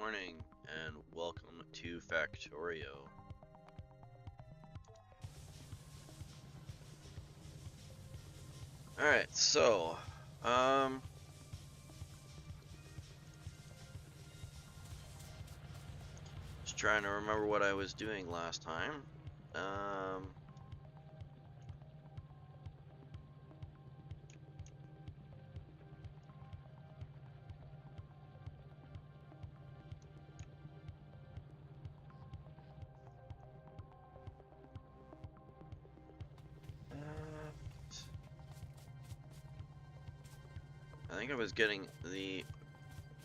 morning and welcome to Factorio. Alright, so, just trying to remember what I was doing last time. Um, I think I was getting I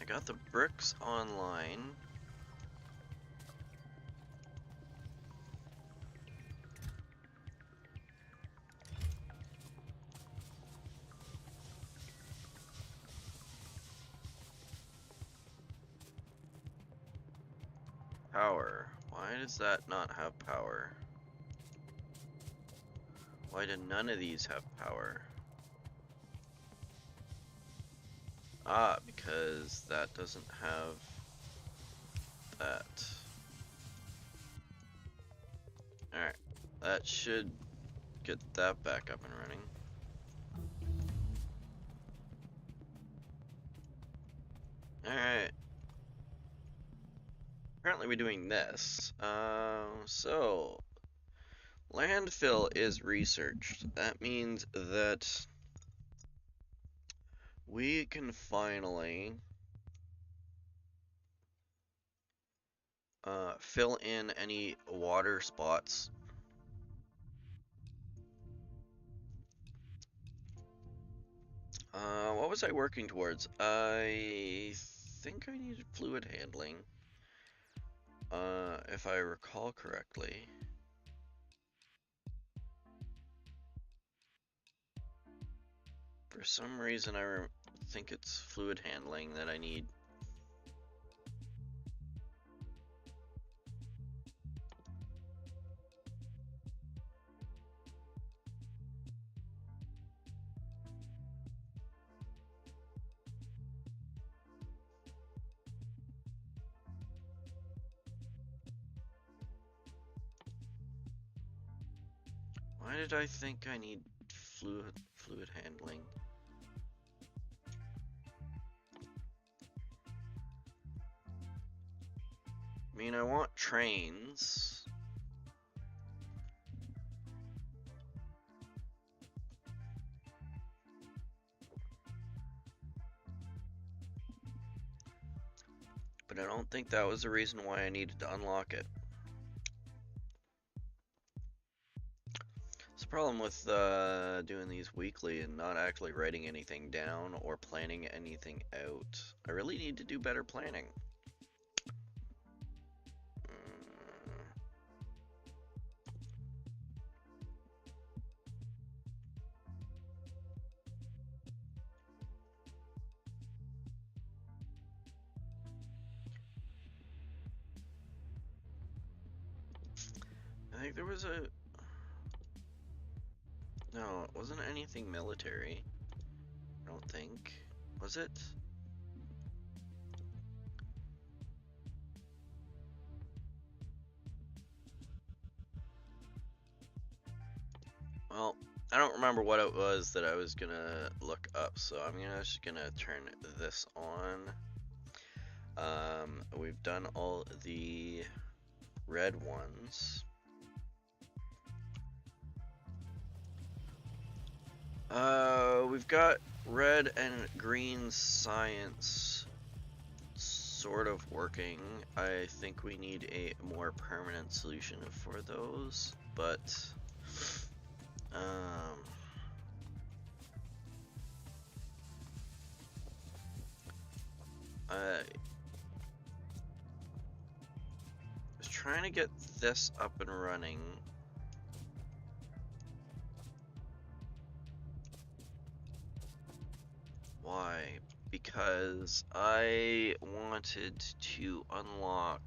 got the bricks online. Power. Why does that not have power? Why do none of these have power? Ah, because that doesn't have that. Alright, that should get that back up and running. Alright. Apparently we're doing this. So landfill is researched. That means that we can finally fill in any water spots. What was I working towards? I think I needed fluid handling, if I recall correctly. For some reason, I think it's fluid handling that I need. Why did I think I need fluid handling? I mean, I want trains. But I don't think that was the reason why I needed to unlock it. It's the problem with doing these weekly and not actually writing anything down or planning anything out. I really need to do better planning. I think there was a... No, it wasn't anything military. I don't think. Was it? Well, I don't remember what it was that I was gonna look up, so I'm just gonna turn this on. We've done all the red ones. We've got red and green science sort of working. I think we need a more permanent solution for those, but I was trying to get this up and running. Why? Because I wanted to unlock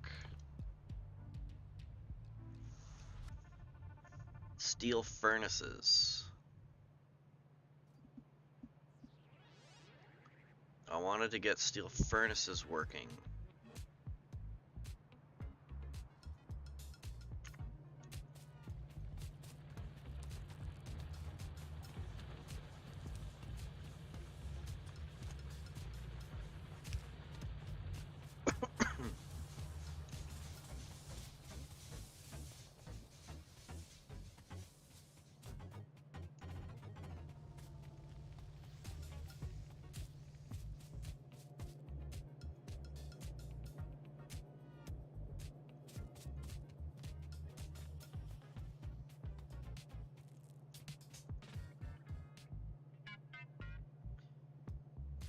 steel furnaces. I wanted to get steel furnaces working.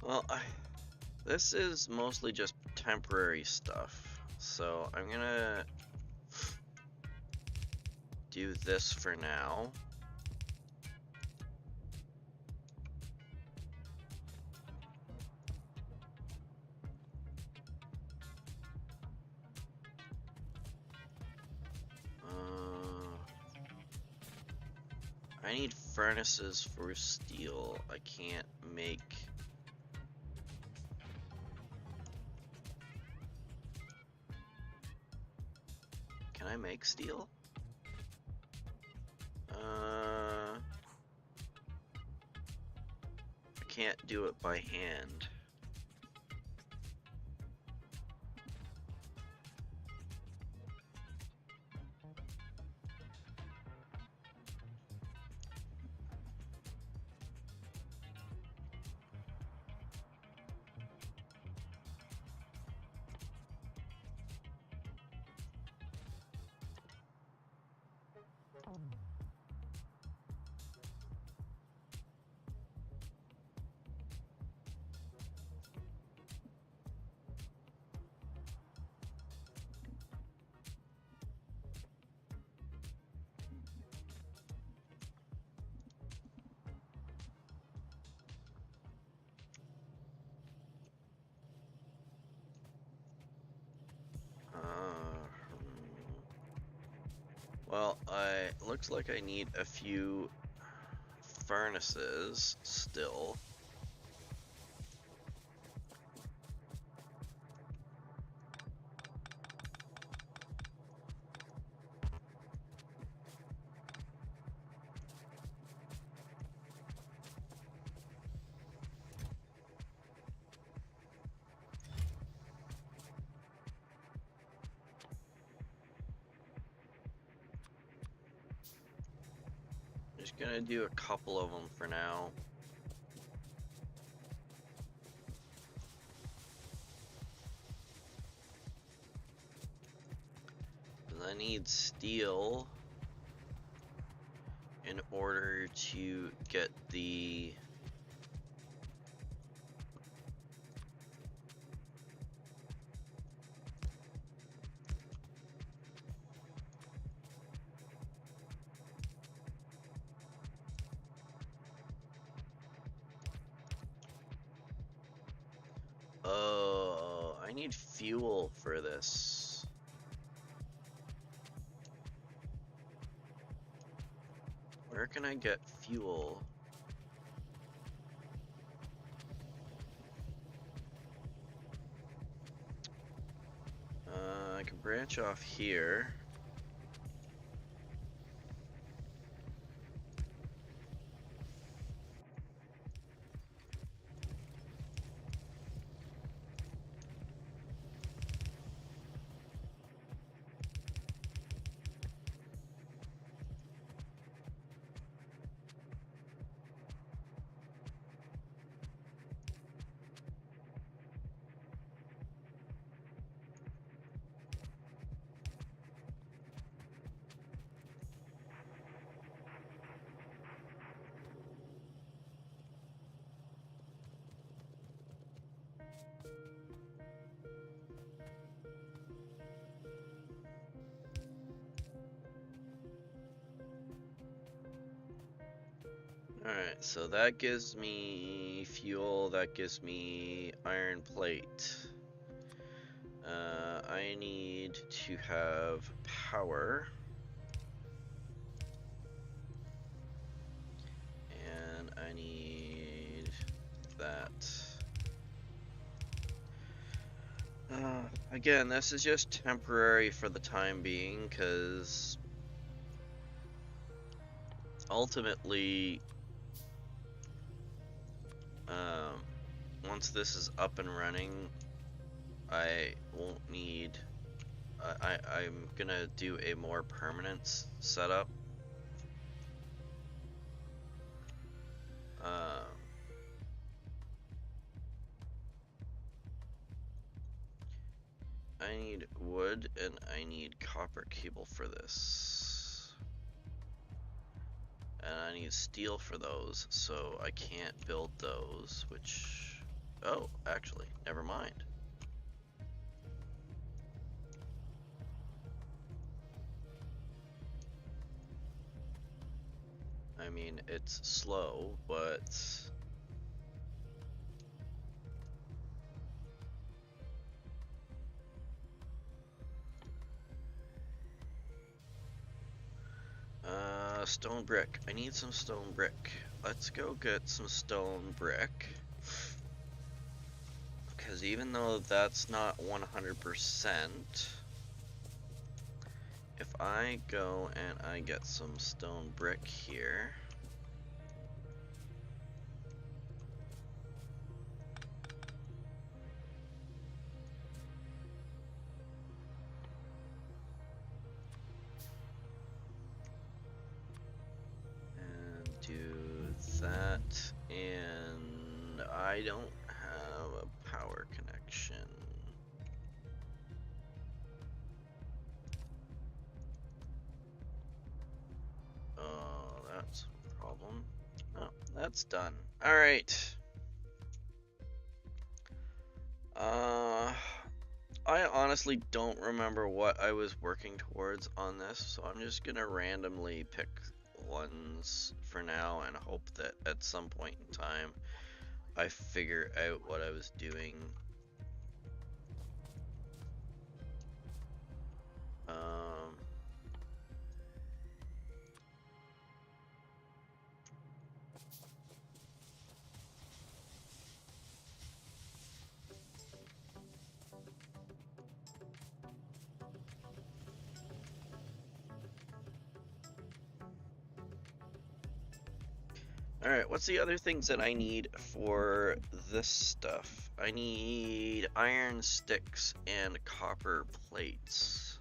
Well, this is mostly just temporary stuff, so I'm gonna do this for now. I need furnaces for steel. I can't make... Can I make steel? I can't do it by hand. Well, looks like I need a few furnaces still. Just gonna do a couple of them for now. I need steel in order to get the I need fuel for this. Where can I get fuel? I can branch off here. Alright, so that gives me fuel, that gives me iron plate. I need to have power. And I need that. Again, this is just temporary for the time being, because ultimately, once this is up and running, I won't need... I'm gonna do a more permanent setup. I need wood and I need copper cable for this. And I need steel for those, so I can't build those, which Oh, actually, never mind. I mean, it's slow, but... Stone brick. I need some stone brick. Let's go get some stone brick. Because even though that's not 100%, if I go and I get some stone brick here... and do that, and I don't have a power connection. Oh, that's a problem. Oh, that's done. Alright. I honestly don't remember what I was working towards on this, so I'm just gonna randomly pick ones for now and hope that at some point in time I figure out what I was doing. Alright, what's the other things that I need for this stuff? I need iron sticks and copper plates.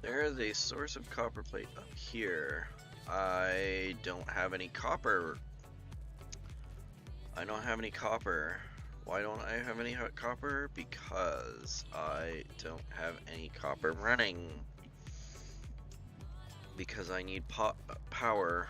There is a source of copper plate up here. I don't have any copper. I don't have any copper. Why don't I have any copper? Because I don't have any copper running. Because I need power.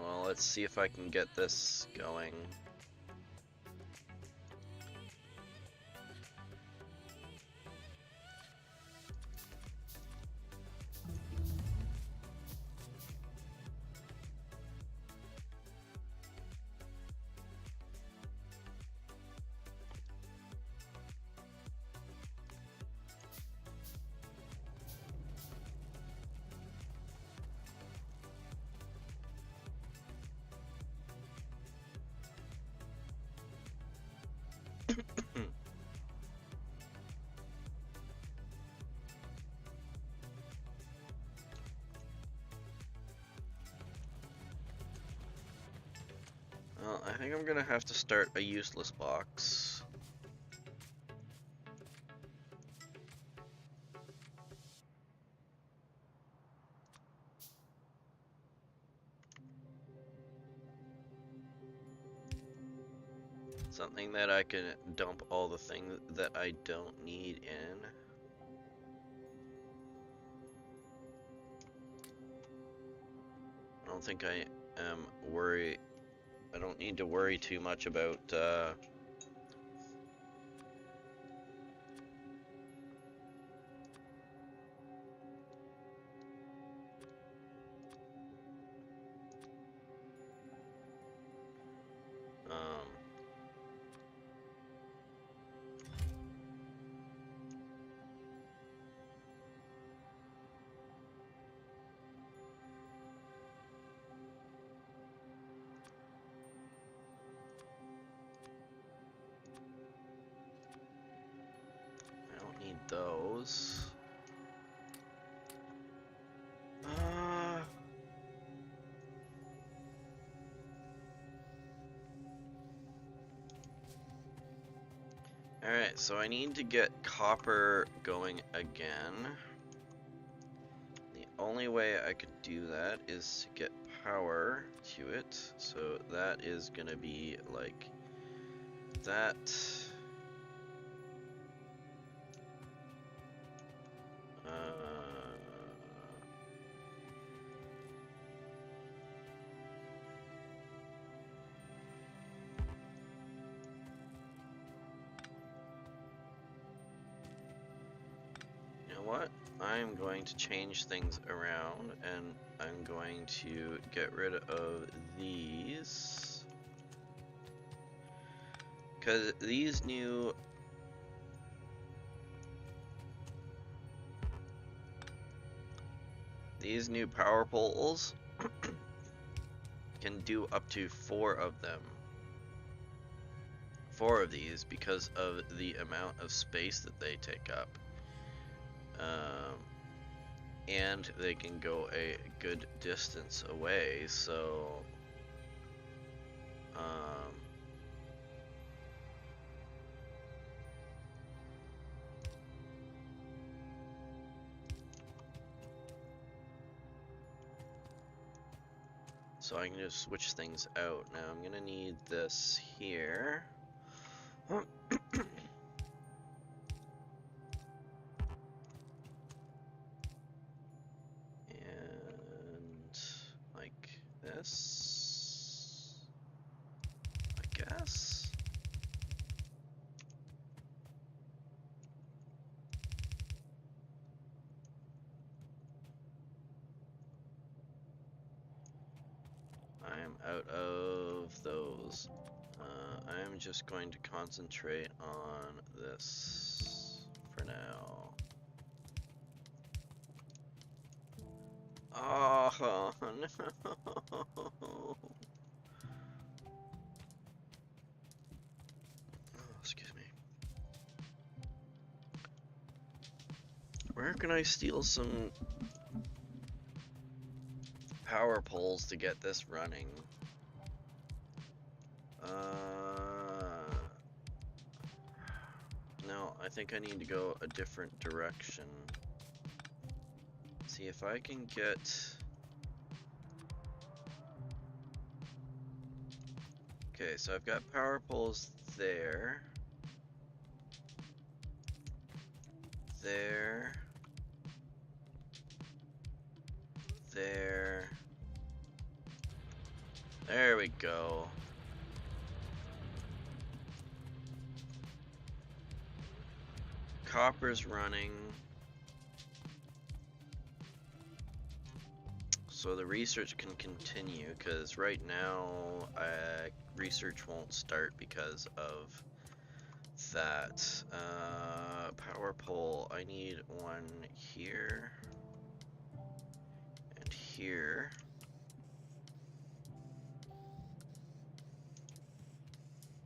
Well, let's see if I can get this going. Well, I think I'm gonna have to start a useless box. Something that I can dump all the things that I don't need in. I don't think I am worried. I don't need to worry too much about I don't need those. Alright, so I need to get copper going again. The only way I could do that is to get power to it. So that is gonna be like that. You know what? I'm going to change things around and I'm going to get rid of these. Because these new power poles can do up to 4 of them. 4 of these because of the amount of space that they take up. And they can go a good distance away, so so I can just switch things out. Now I'm gonna need this here. And like this, I guess. I'm out of those. I'm just going to concentrate on this for now. Oh, no. Oh, excuse me. Where can I steal some power poles to get this running? No, I think I need to go a different direction. See if I can get... Okay, so I've got power poles there. There. There. There we go. Copper's running. So the research can continue, because right now research won't start because of that. Power pole, I need one here and here.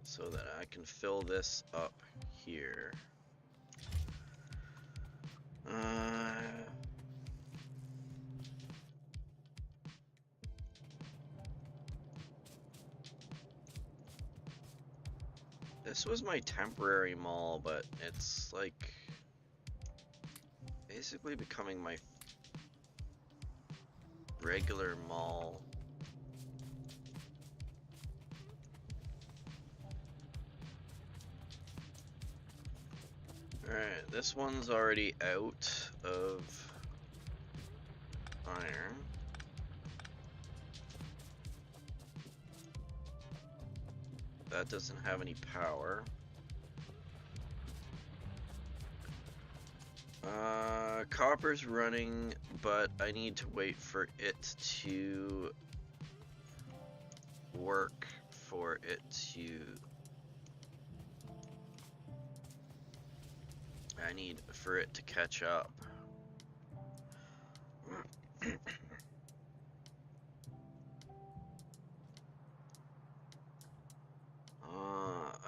So that I can fill this up here. This was my temporary mall, but it's like basically becoming my regular mall. Alright, this one's already out of iron. That doesn't have any power. Copper's running, but I need to wait for it to work for it to... I need for it to catch up.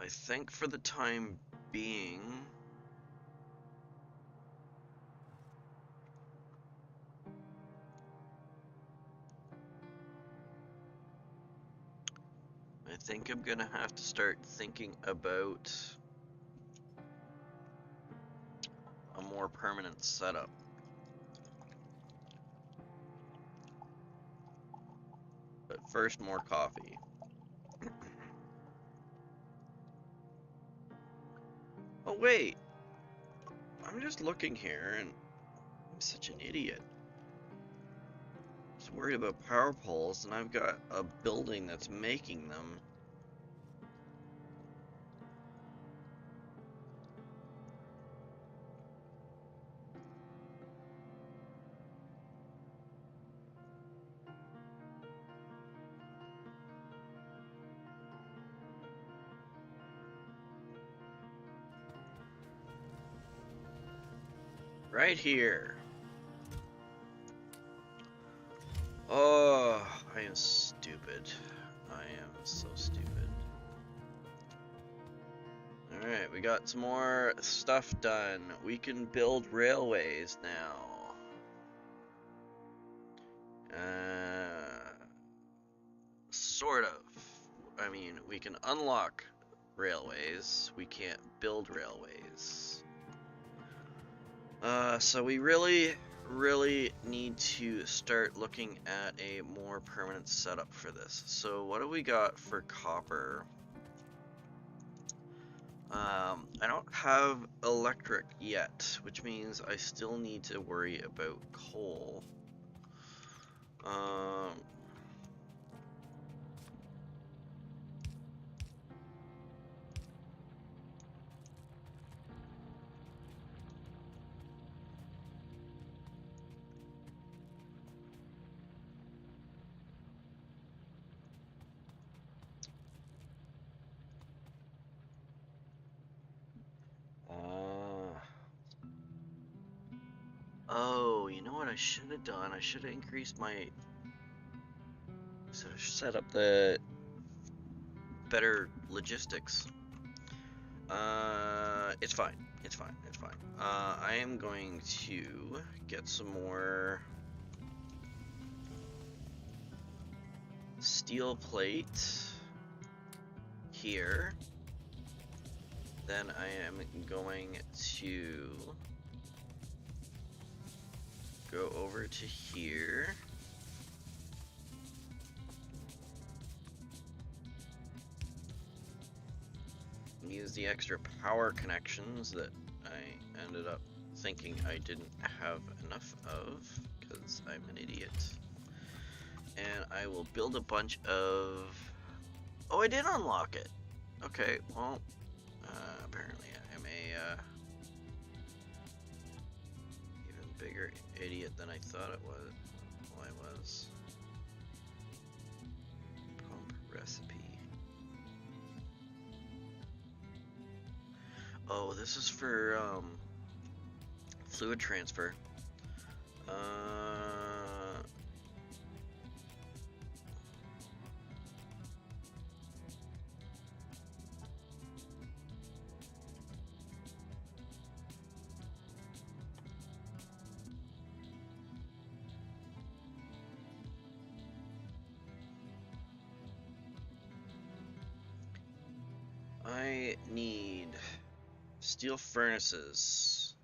I think for the time being, I think I'm gonna have to start thinking about more permanent setup. But first, more coffee. Oh wait, I'm just looking here and I'm such an idiot. I was worried about power poles and I've got a building that's making them. Right here. Oh, I am stupid. I am so stupid. Alright, we got some more stuff done. We can build railways now. Sort of. I mean, we can unlock railways. We can't build railways. So we really need to start looking at a more permanent setup for this. So what do we got for copper? I don't have electric yet, which means I still need to worry about coal. Oh, you know what I should have done? I should have increased my... Should have set up the better logistics. It's fine. It's fine. It's fine. I am going to get some more steel plate here. Then I am going to go over to here. And use the extra power connections that I ended up thinking I didn't have enough of, because I'm an idiot. And I will build a bunch of... Oh, I did unlock it! Okay, well, apparently I am a even bigger idiot than I thought it was. Well, I was. Pump recipe. Oh, this is for fluid transfer. I need steel furnaces.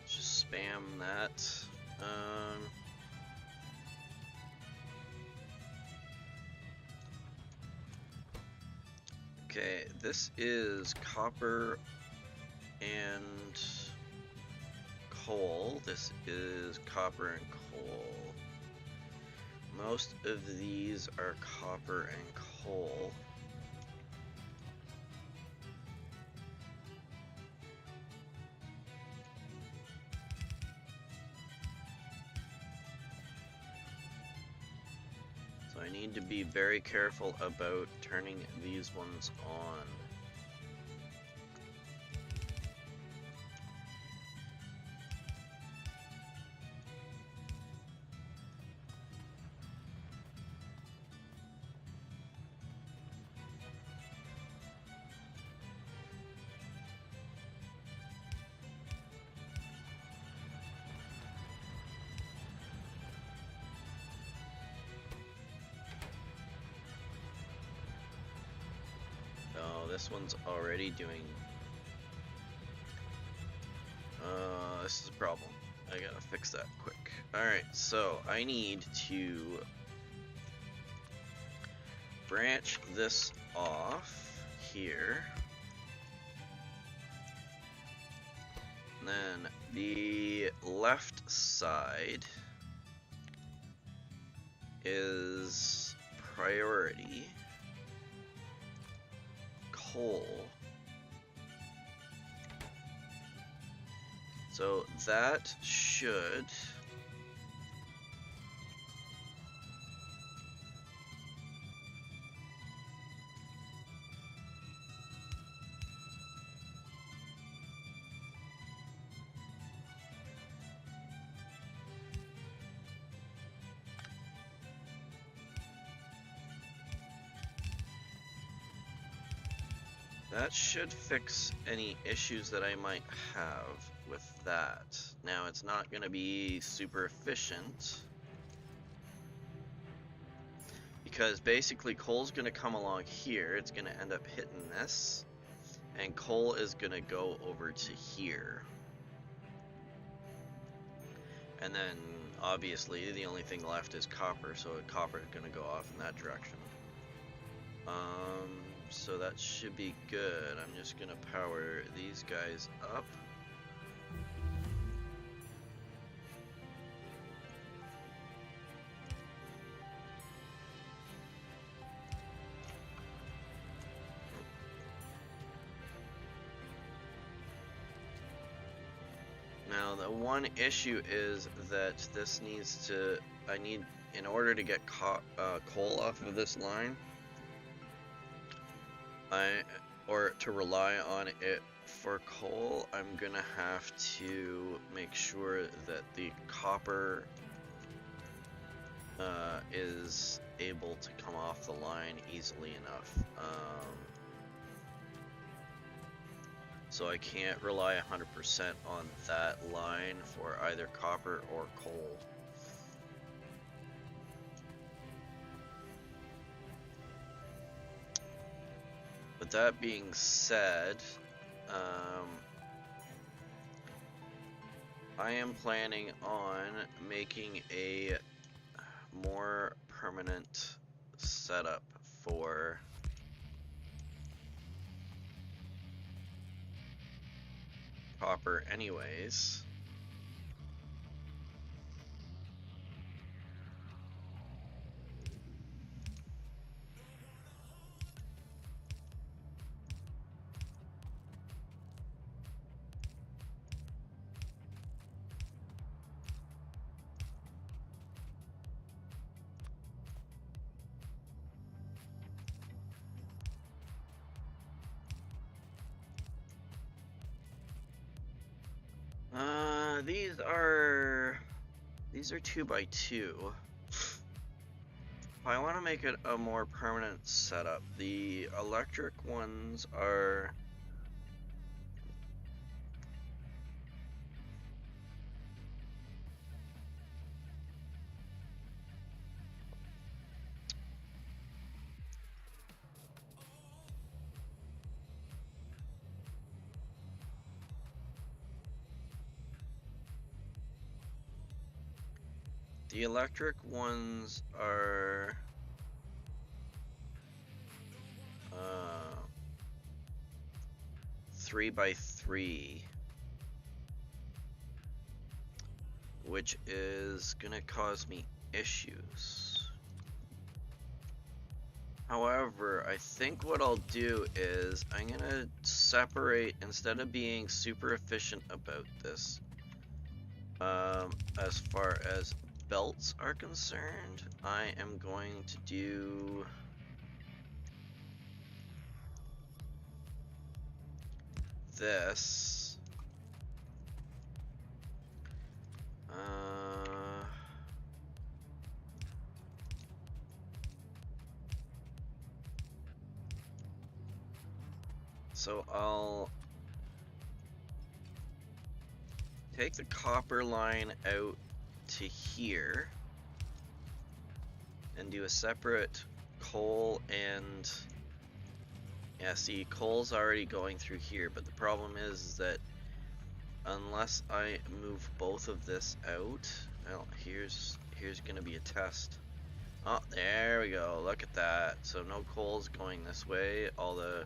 Just spam that. Okay, this is copper and coal. This is copper and coal. Most of these are copper and coal. So I need to be very careful about turning these ones on. this one's already doing... this is a problem. I gotta fix that quick. Alright, so I need to branch this off here. And then the left side is priority coal. So that should fix any issues that I might have with that. Now, it's not going to be super efficient because basically coal's going to come along here. It's going to end up hitting this, and coal is going to go over to here. And then obviously the only thing left is copper, so copper is going to go off in that direction. So that should be good. I'm just gonna power these guys up. Now the one issue is that this needs to, in order to get coal off of this line, or to rely on it for coal, I'm gonna have to make sure that the copper is able to come off the line easily enough. So I can't rely 100% on that line for either copper or coal. But that being said, I am planning on making a more permanent setup for copper anyways. These are 2x2. If I want to make it a more permanent setup, the electric ones are The electric ones are 3x3, which is gonna cause me issues. However, I think what I'll do is I'm gonna separate, instead of being super efficient about this, as far as belts are concerned, I am going to do this. So I'll take the copper line out to here and do a separate coal and Yeah, see, coal's already going through here, but the problem is that unless I move both of this out, well, here's gonna be a test. Oh, there we go. Look at that. So no coal's going this way. All the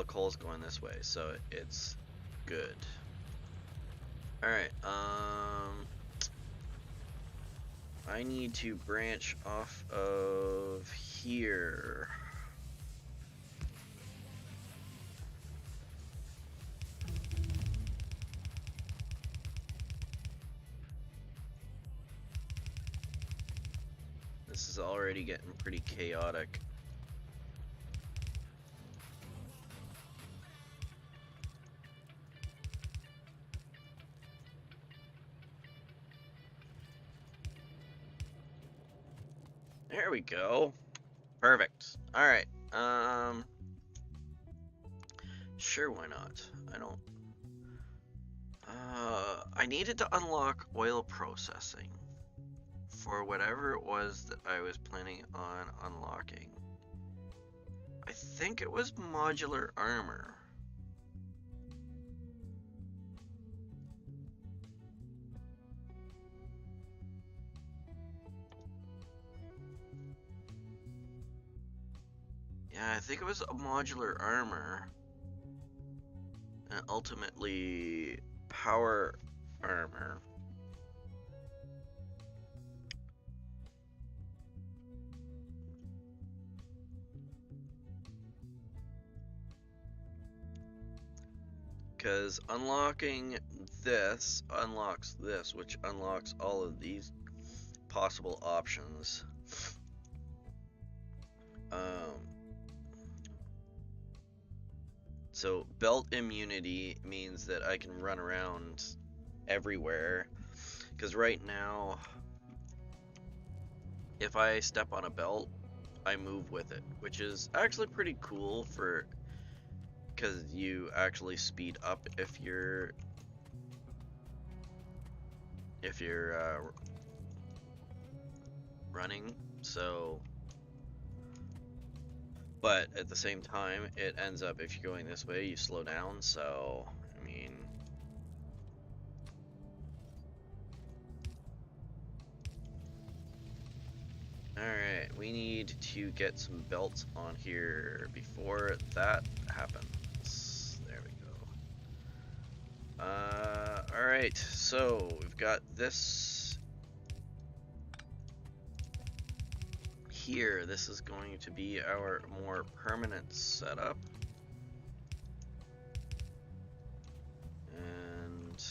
coal's going this way. So it's good. All right. I need to branch off of here. This is already getting pretty chaotic. There we go. Perfect. All right. Sure, why not? I needed to unlock oil processing for whatever it was that I was planning on unlocking. I think it was modular armor. Yeah, I think it was a modular armor. And ultimately, power armor. Because unlocking this unlocks this, which unlocks all of these possible options. So belt immunity means that I can run around everywhere. Because right now, if I step on a belt, I move with it, which is actually pretty cool for, because you actually speed up if you're running. So, but at the same time, it ends up, if you're going this way, you slow down. So, I mean, alright, we need to get some belts on here before that happens. There we go. Alright, so we've got this here. This is going to be our more permanent setup. And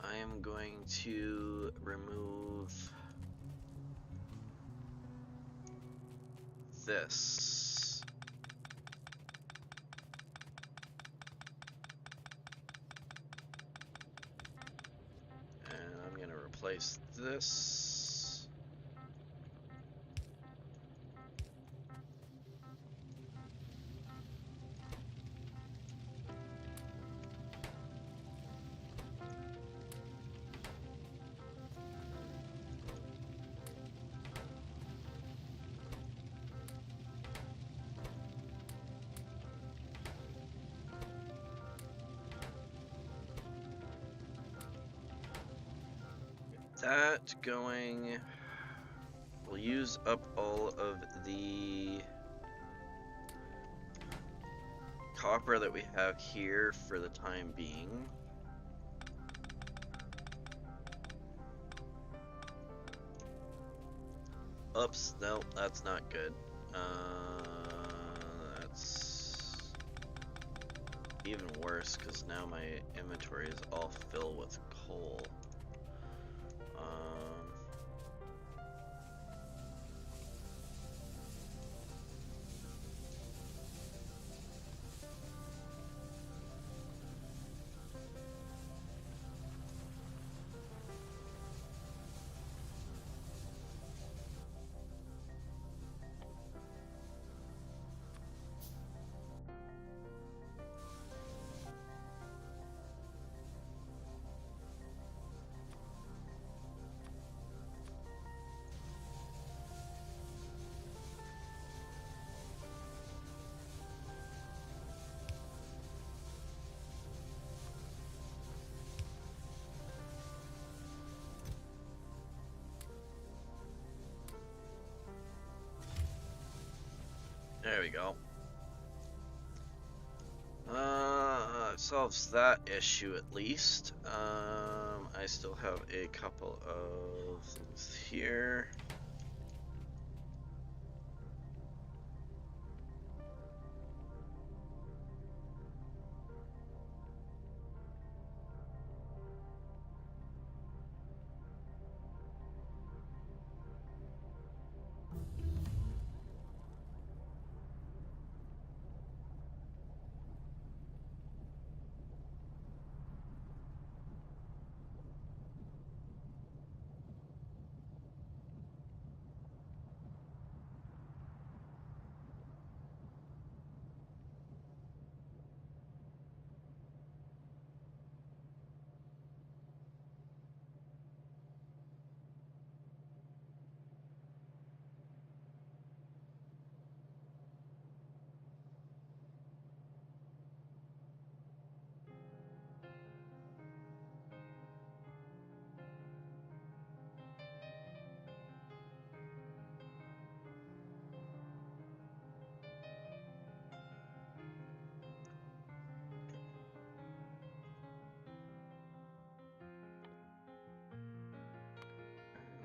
I am going to remove this. And I'm going to replace this. That going, we'll use up all of the copper that we have here for the time being. Oops, no, that's not good. That's even worse because now my inventory is all filled with coal. There we go. Solves that issue at least. I still have a couple of things here.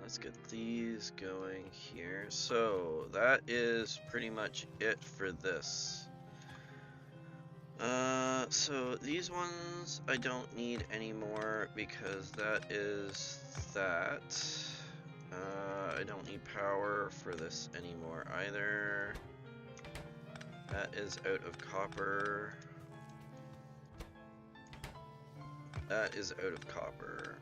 Let's get these going here. So that is pretty much it for this. So these ones I don't need anymore because that is that. I don't need power for this anymore either. That is out of copper. That is out of copper.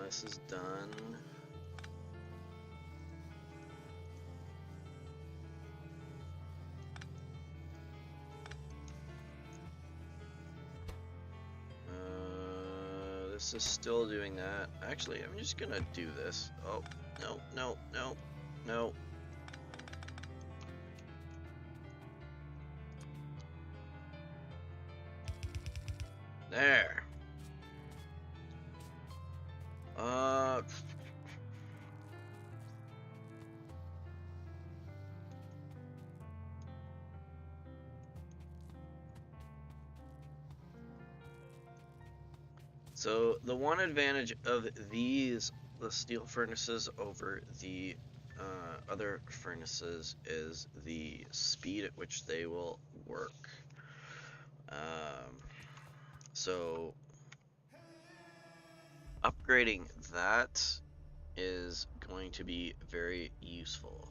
This is done. This is still doing that. Actually, I'm just gonna do this. Oh, no, no, no, no. There. So the one advantage of these, the steel furnaces over the other furnaces, is the speed at which they will work. So upgrading that is going to be very useful.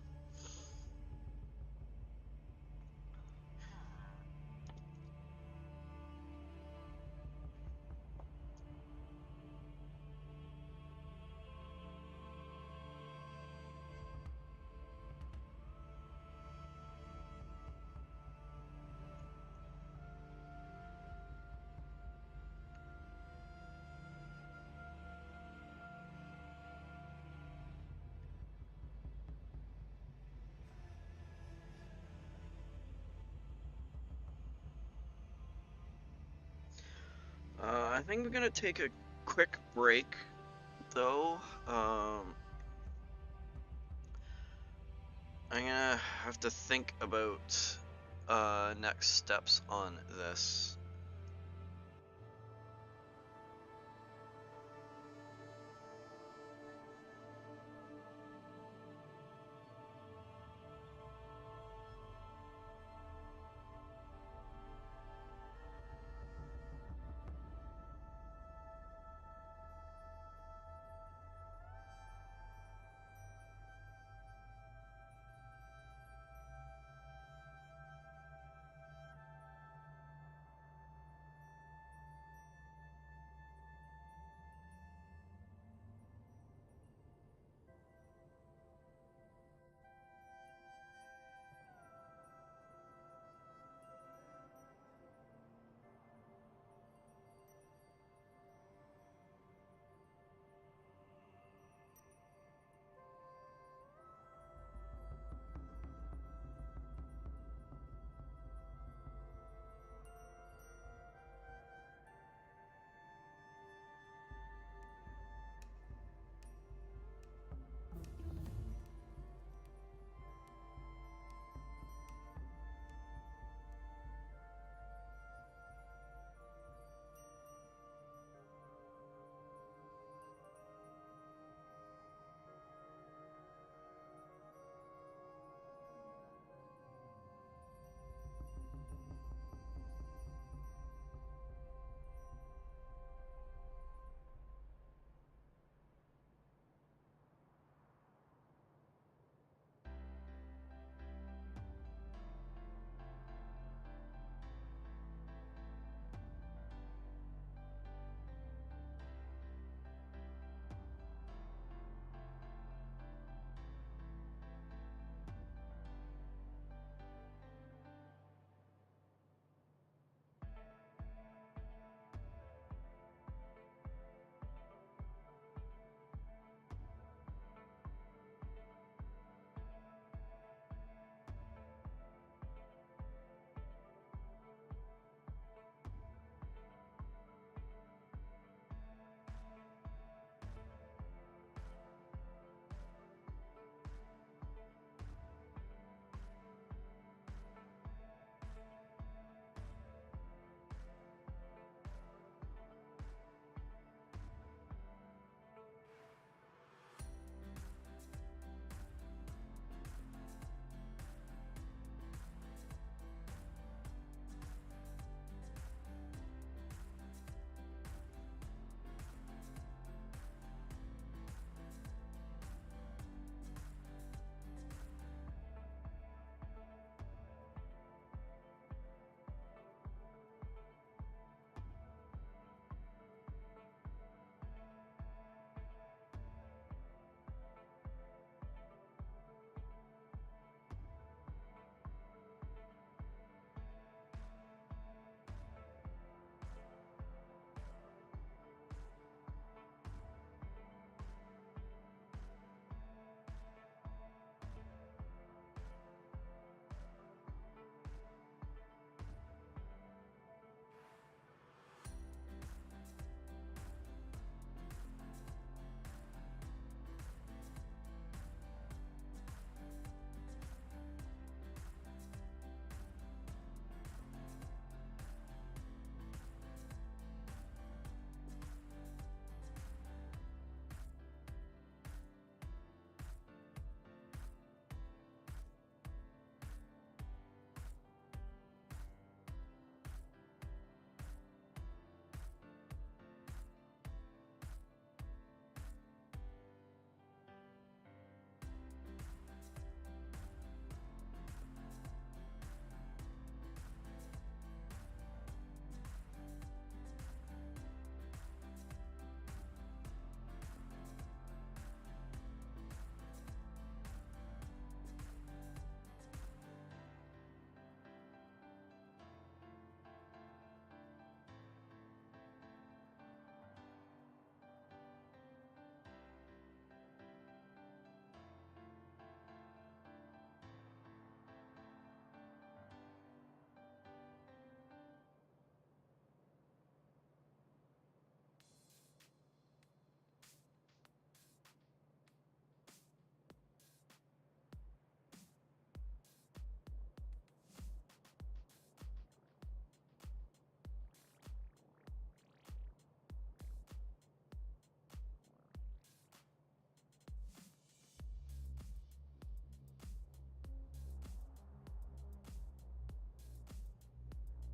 I think we're gonna take a quick break, though. I'm gonna have to think about next steps on this.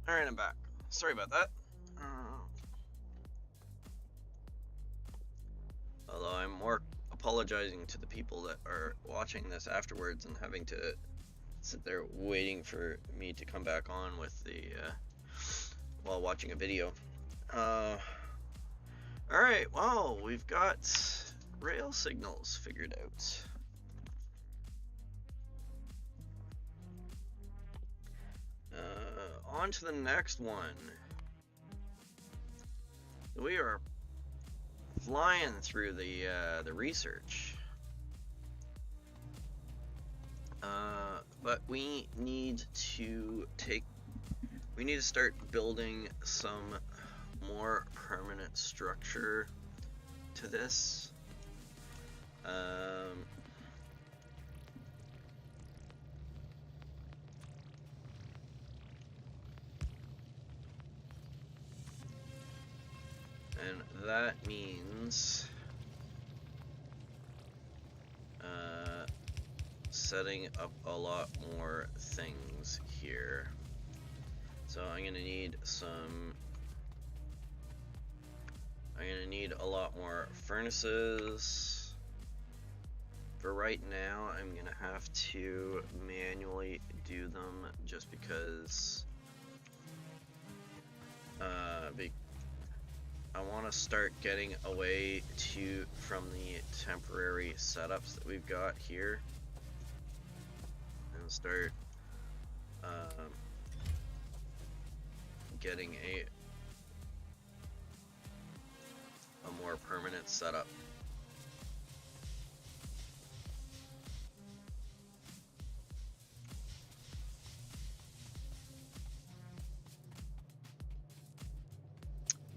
Alright, I'm back. Sorry about that. Although I'm more apologizing to the people that are watching this afterwards and having to sit there waiting for me to come back on with the while watching a video. Alright, well, we've got rail signals figured out. On to the next one. We are flying through the research. But we need to start building some more permanent structure to this. And that means setting up a lot more things here. So I'm gonna need a lot more furnaces. For right now, I'm gonna have to manually do them just because I want to start getting away from the temporary setups that we've got here and start getting a more permanent setup.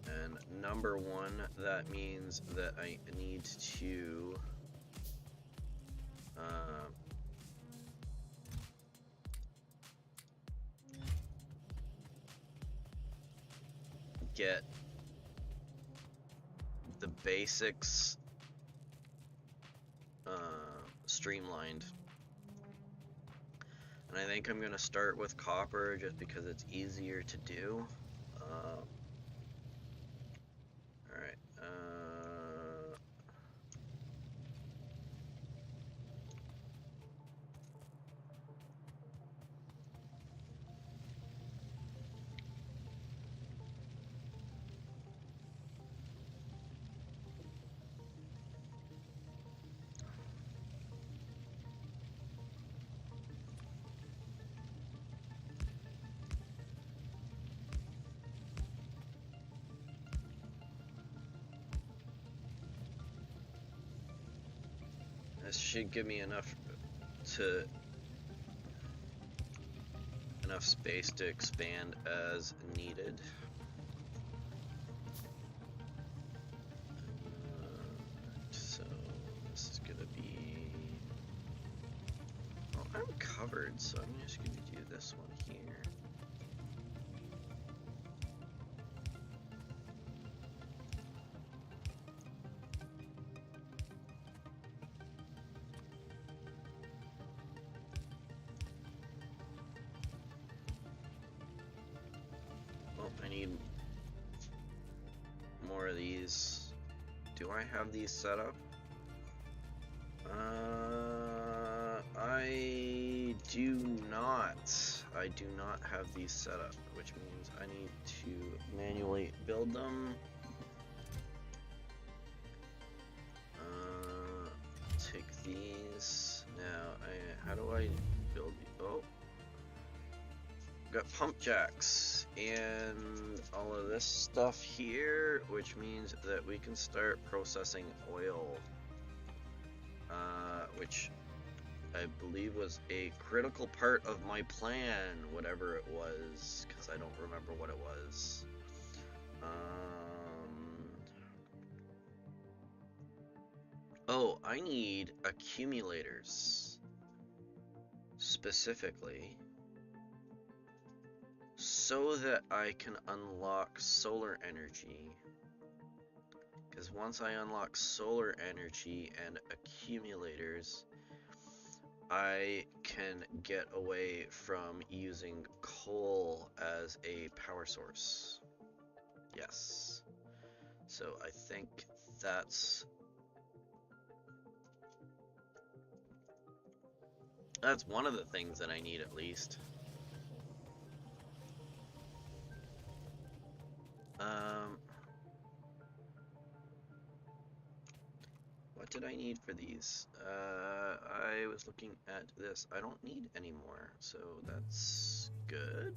And number one, that means that I need to get the basics streamlined. And I think I'm going to start with copper just because it's easier to do. Alright. This should give me enough space to expand as needed. So this is gonna be. Well, I'm covered, so I'm just gonna do this one here. I need more of these. Do I have these set up? I do not. I do not have these set up, which means I need to manually build them. Take these. Now, how do I build these? Oh. Got pump jacks and all of this stuff here, which means that we can start processing oil, which I believe was a critical part of my plan, whatever it was, because I don't remember what it was. Oh, I need accumulators specifically so that I can unlock solar energy. Because once I unlock solar energy and accumulators, I can get away from using coal as a power source. Yes. So I think that's one of the things that I need at least. What did I need for these? I was looking at this. I don't need any more, so that's good.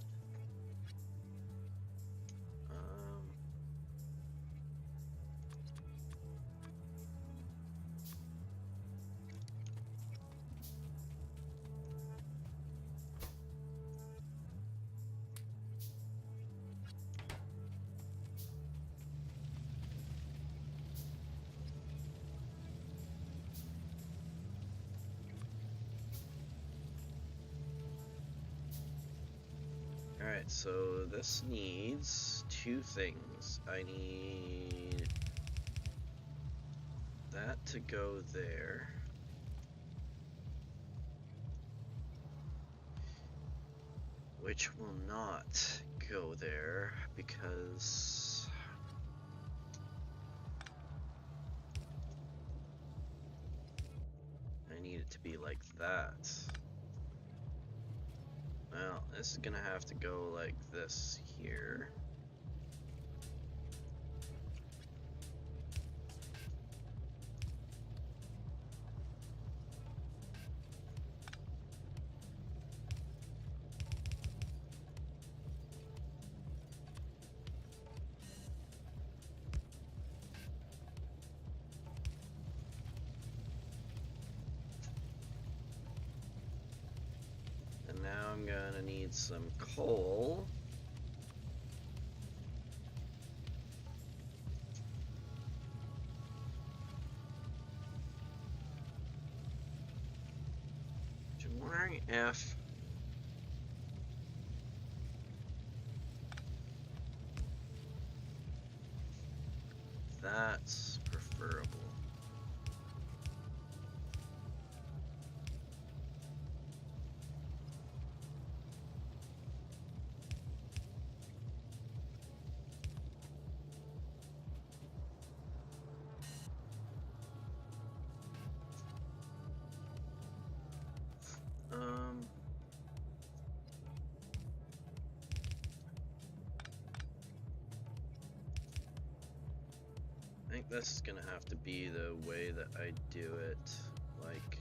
Alright, so this needs two things. I need that to go there. Which will not go there because I need it to be like that. Well, this is gonna have to go like this here. And now I'm gonna need some coal. I'm wondering if that's preferable. I think this is gonna have to be the way that I do it, like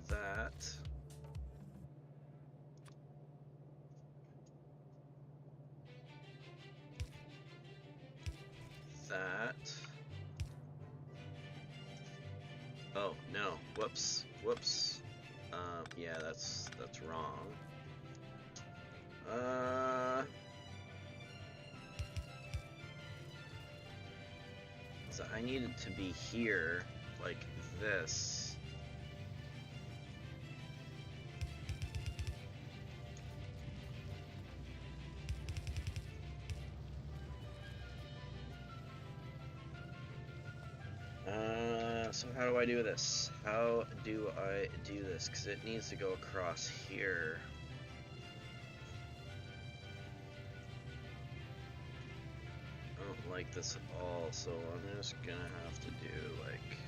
that. That. Oh, no. Whoops. Whoops. Yeah, that's wrong. So I need it to be here, like this. So how do I do this? How do I do this? Because it needs to go across here. I don't like this at all, so I'm just gonna have to do like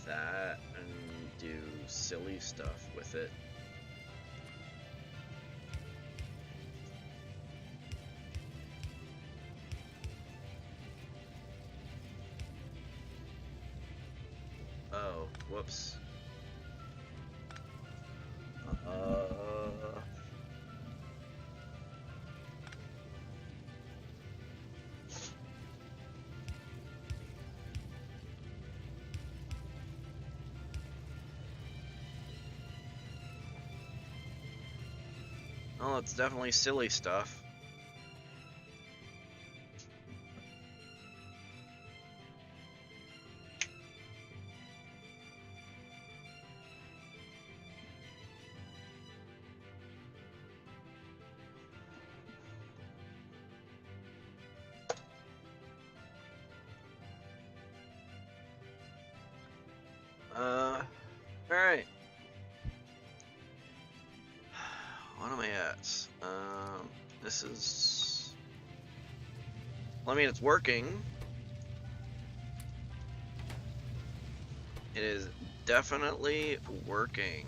that and do silly stuff with it. Oh, whoops. Well, it's definitely silly stuff. Alright. What am I at? This is... Well, I mean, it's working. It is definitely working.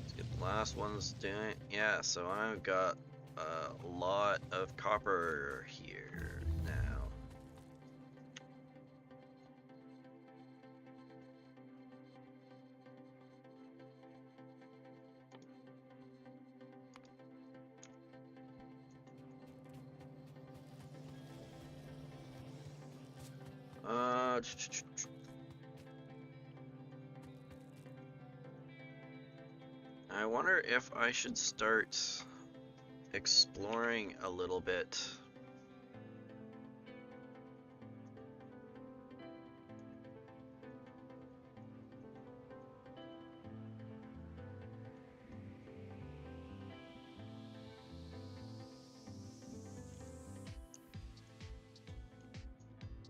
Let's get the last ones doing. Yeah, so I've got a lot of copper here now. I wonder if I should start exploring a little bit.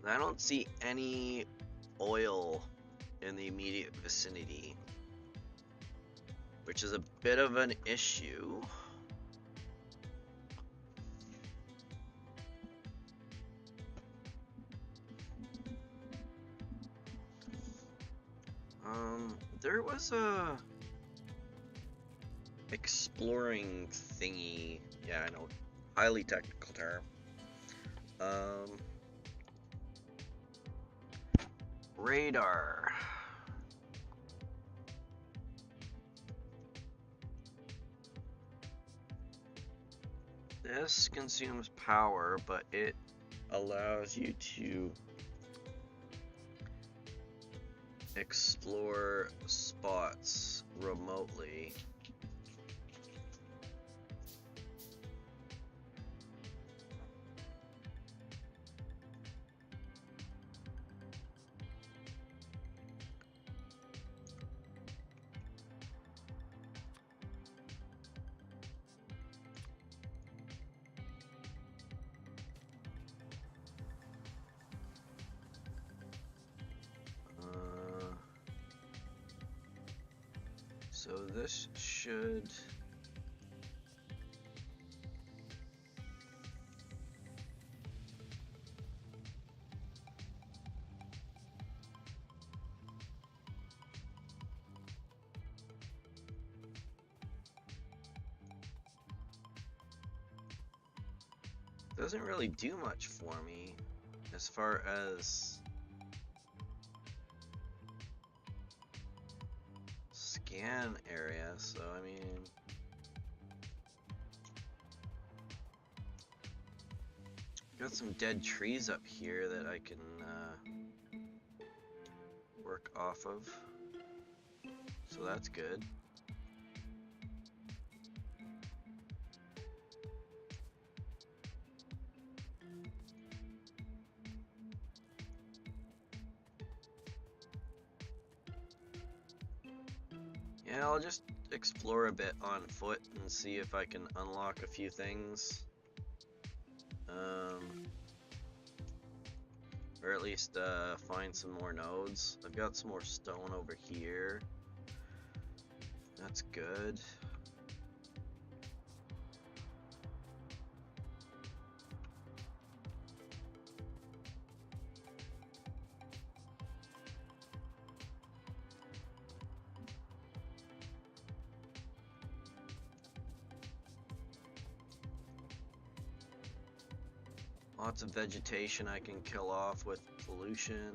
I don't see any oil in the immediate vicinity, which is a bit of an issue. There was a exploring thingy. Yeah, I know, highly technical term. Radar. This consumes power, but it allows you to explore spots remotely. So this should... doesn't really do much for me as far as scan area, so I mean, got some dead trees up here that I can work off of, so that's good. Yeah, I'll just explore a bit on foot and see if I can unlock a few things. Or at least find some more nodes. I've got some more stone over here. That's good. Lots of vegetation I can kill off with pollution.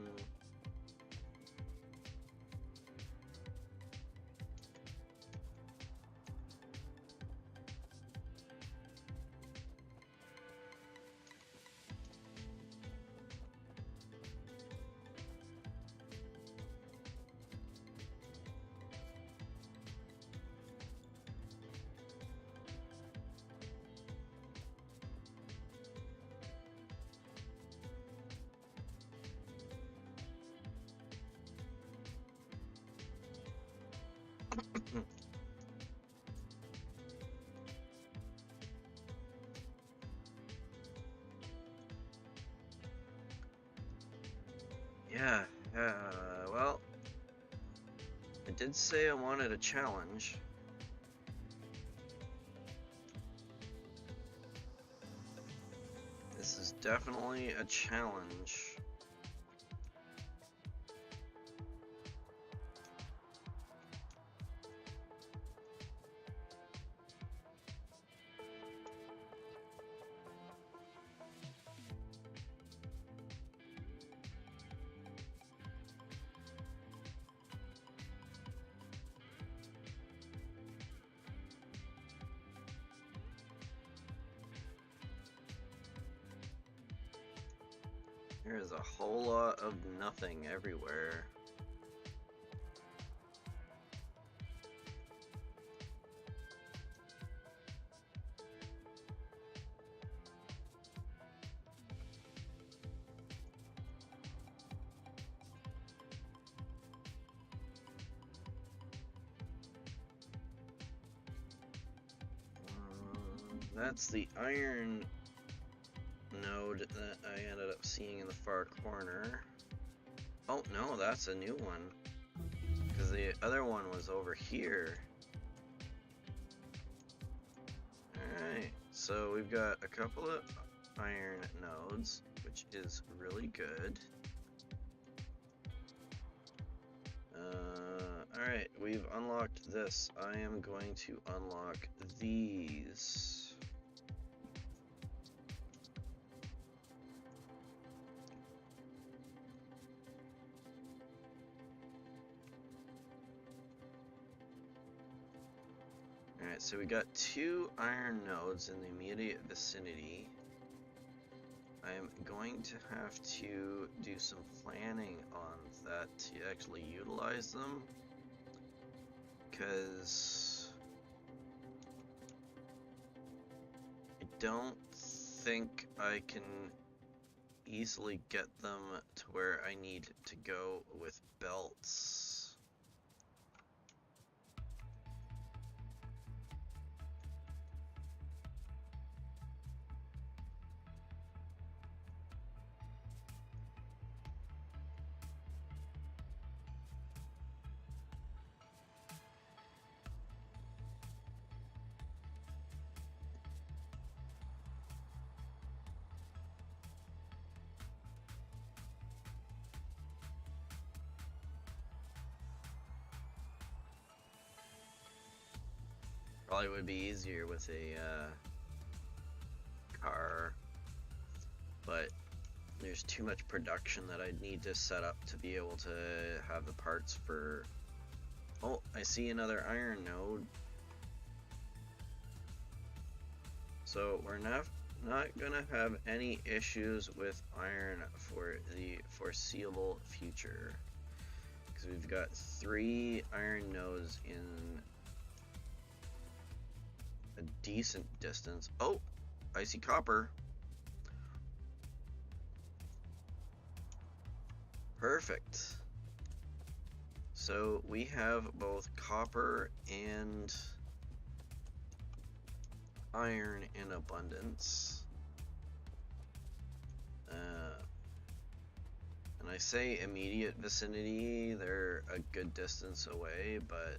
Well, I did say I wanted a challenge. This is definitely a challenge. There's a whole lot of nothing everywhere. That's the iron node that I ended up seeing in the far corner. Oh no, that's a new one. Because the other one was over here. Alright, so we've got a couple of iron nodes, which is really good. Alright, we've unlocked this. I am going to unlock these. Alright, so we got 2 iron nodes in the immediate vicinity. I am going to have to do some planning on that to actually utilize them, because I don't think I can easily get them to where I need to go with belts. Probably would be easier with a car, but there's too much production that I'd need to set up to be able to have the parts for... Oh, I see another iron node. So we're not gonna have any issues with iron for the foreseeable future, because we've got 3 iron nodes in a decent distance. Oh, I see copper. Perfect. So we have both copper and iron in abundance. And I say immediate vicinity, they're a good distance away, but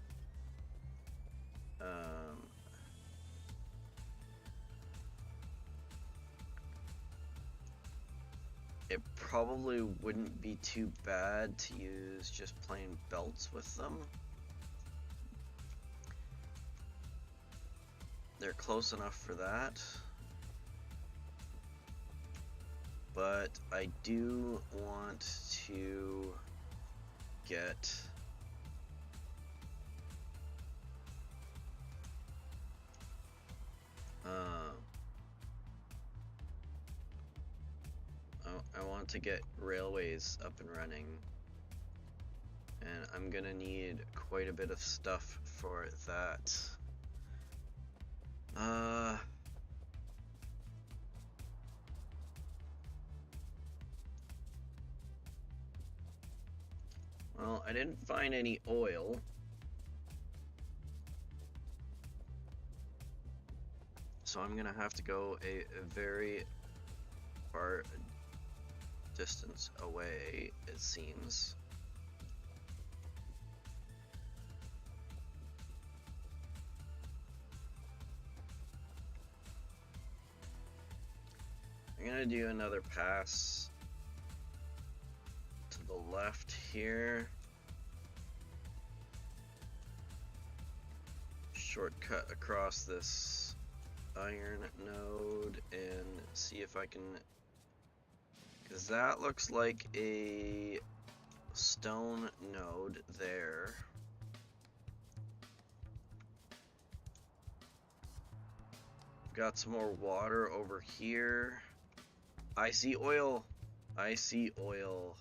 it probably wouldn't be too bad to use just plain belts with them. They're close enough for that. But I do want to get I want to get railways up and running, and I'm gonna need quite a bit of stuff for that. Well, I didn't find any oil. So I'm gonna have to go a very far distance away, it seems. I'm gonna do another pass to the left here. Shortcut across this iron node and see if I can, because that looks like a stone node there. Got some more water over here. I see oil. I see oil.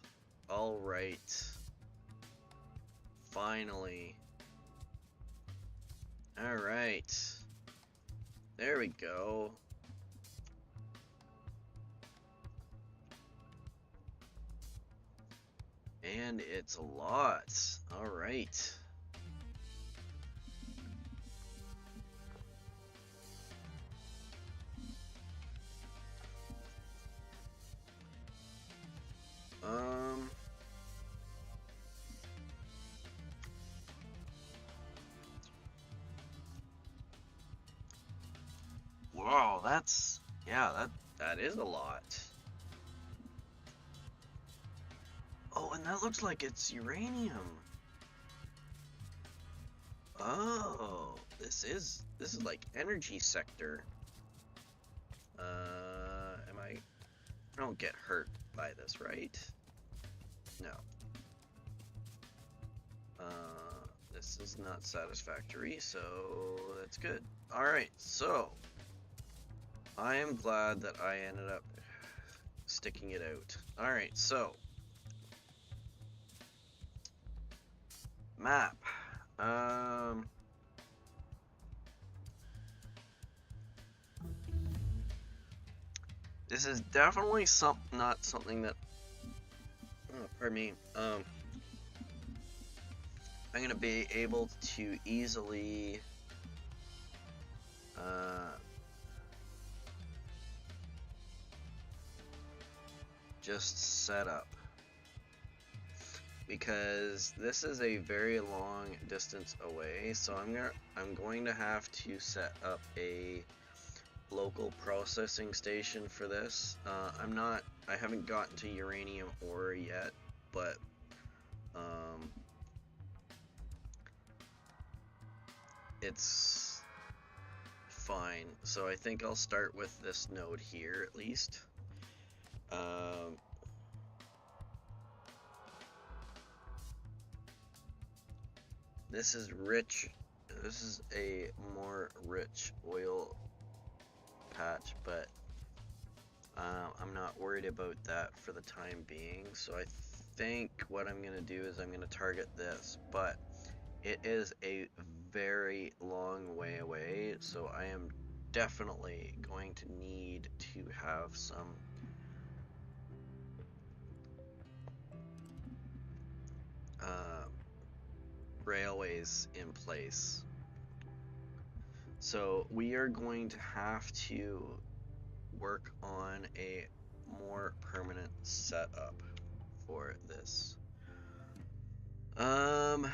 All right. Finally. All right. There we go. And it's a lot. All right. Wow, that's, yeah, that is a lot. Oh, and that looks like it's uranium. Oh, this is like energy sector. I don't get hurt by this, right? No. This is not satisfactory, so that's good. Alright, so I am glad that I ended up sticking it out. Alright, so map. This is definitely not something that, pardon me, I'm gonna be able to easily just set up, because this is a very long distance away, so I'm going to have to set up a local processing station for this. I haven't gotten to uranium ore yet, but it's fine. So I think I'll start with this node here at least. This is rich. This is a more rich oil patch, but I'm not worried about that for the time being. So I think what I'm gonna do is I'm gonna target this, but it is a very long way away, so I am definitely going to need to have some railways in place. So we are going to have to work on a more permanent setup for this. I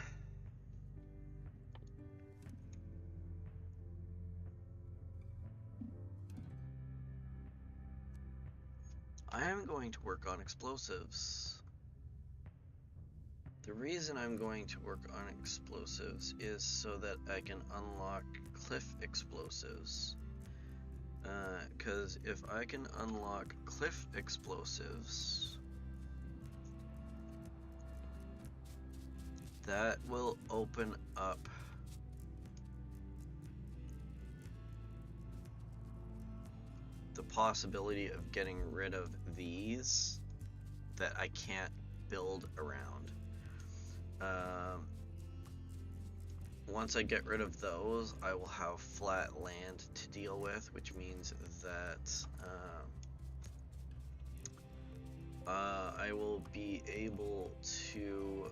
am going to work on explosives. The reason I'm going to work on explosives is so that I can unlock cliff explosives. Because if I can unlock cliff explosives, that will open up the possibility of getting rid of these that I can't build around. Once I get rid of those, I will have flat land to deal with, which means that I will be able to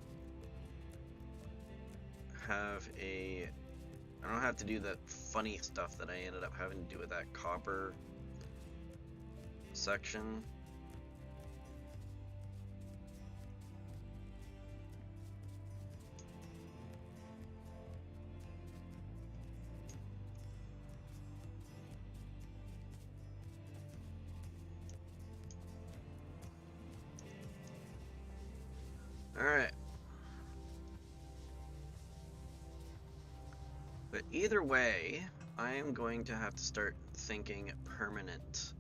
have I don't have to do that funny stuff that I ended up having to do with that copper section. Alright. But either way, I am going to have to start thinking permanent.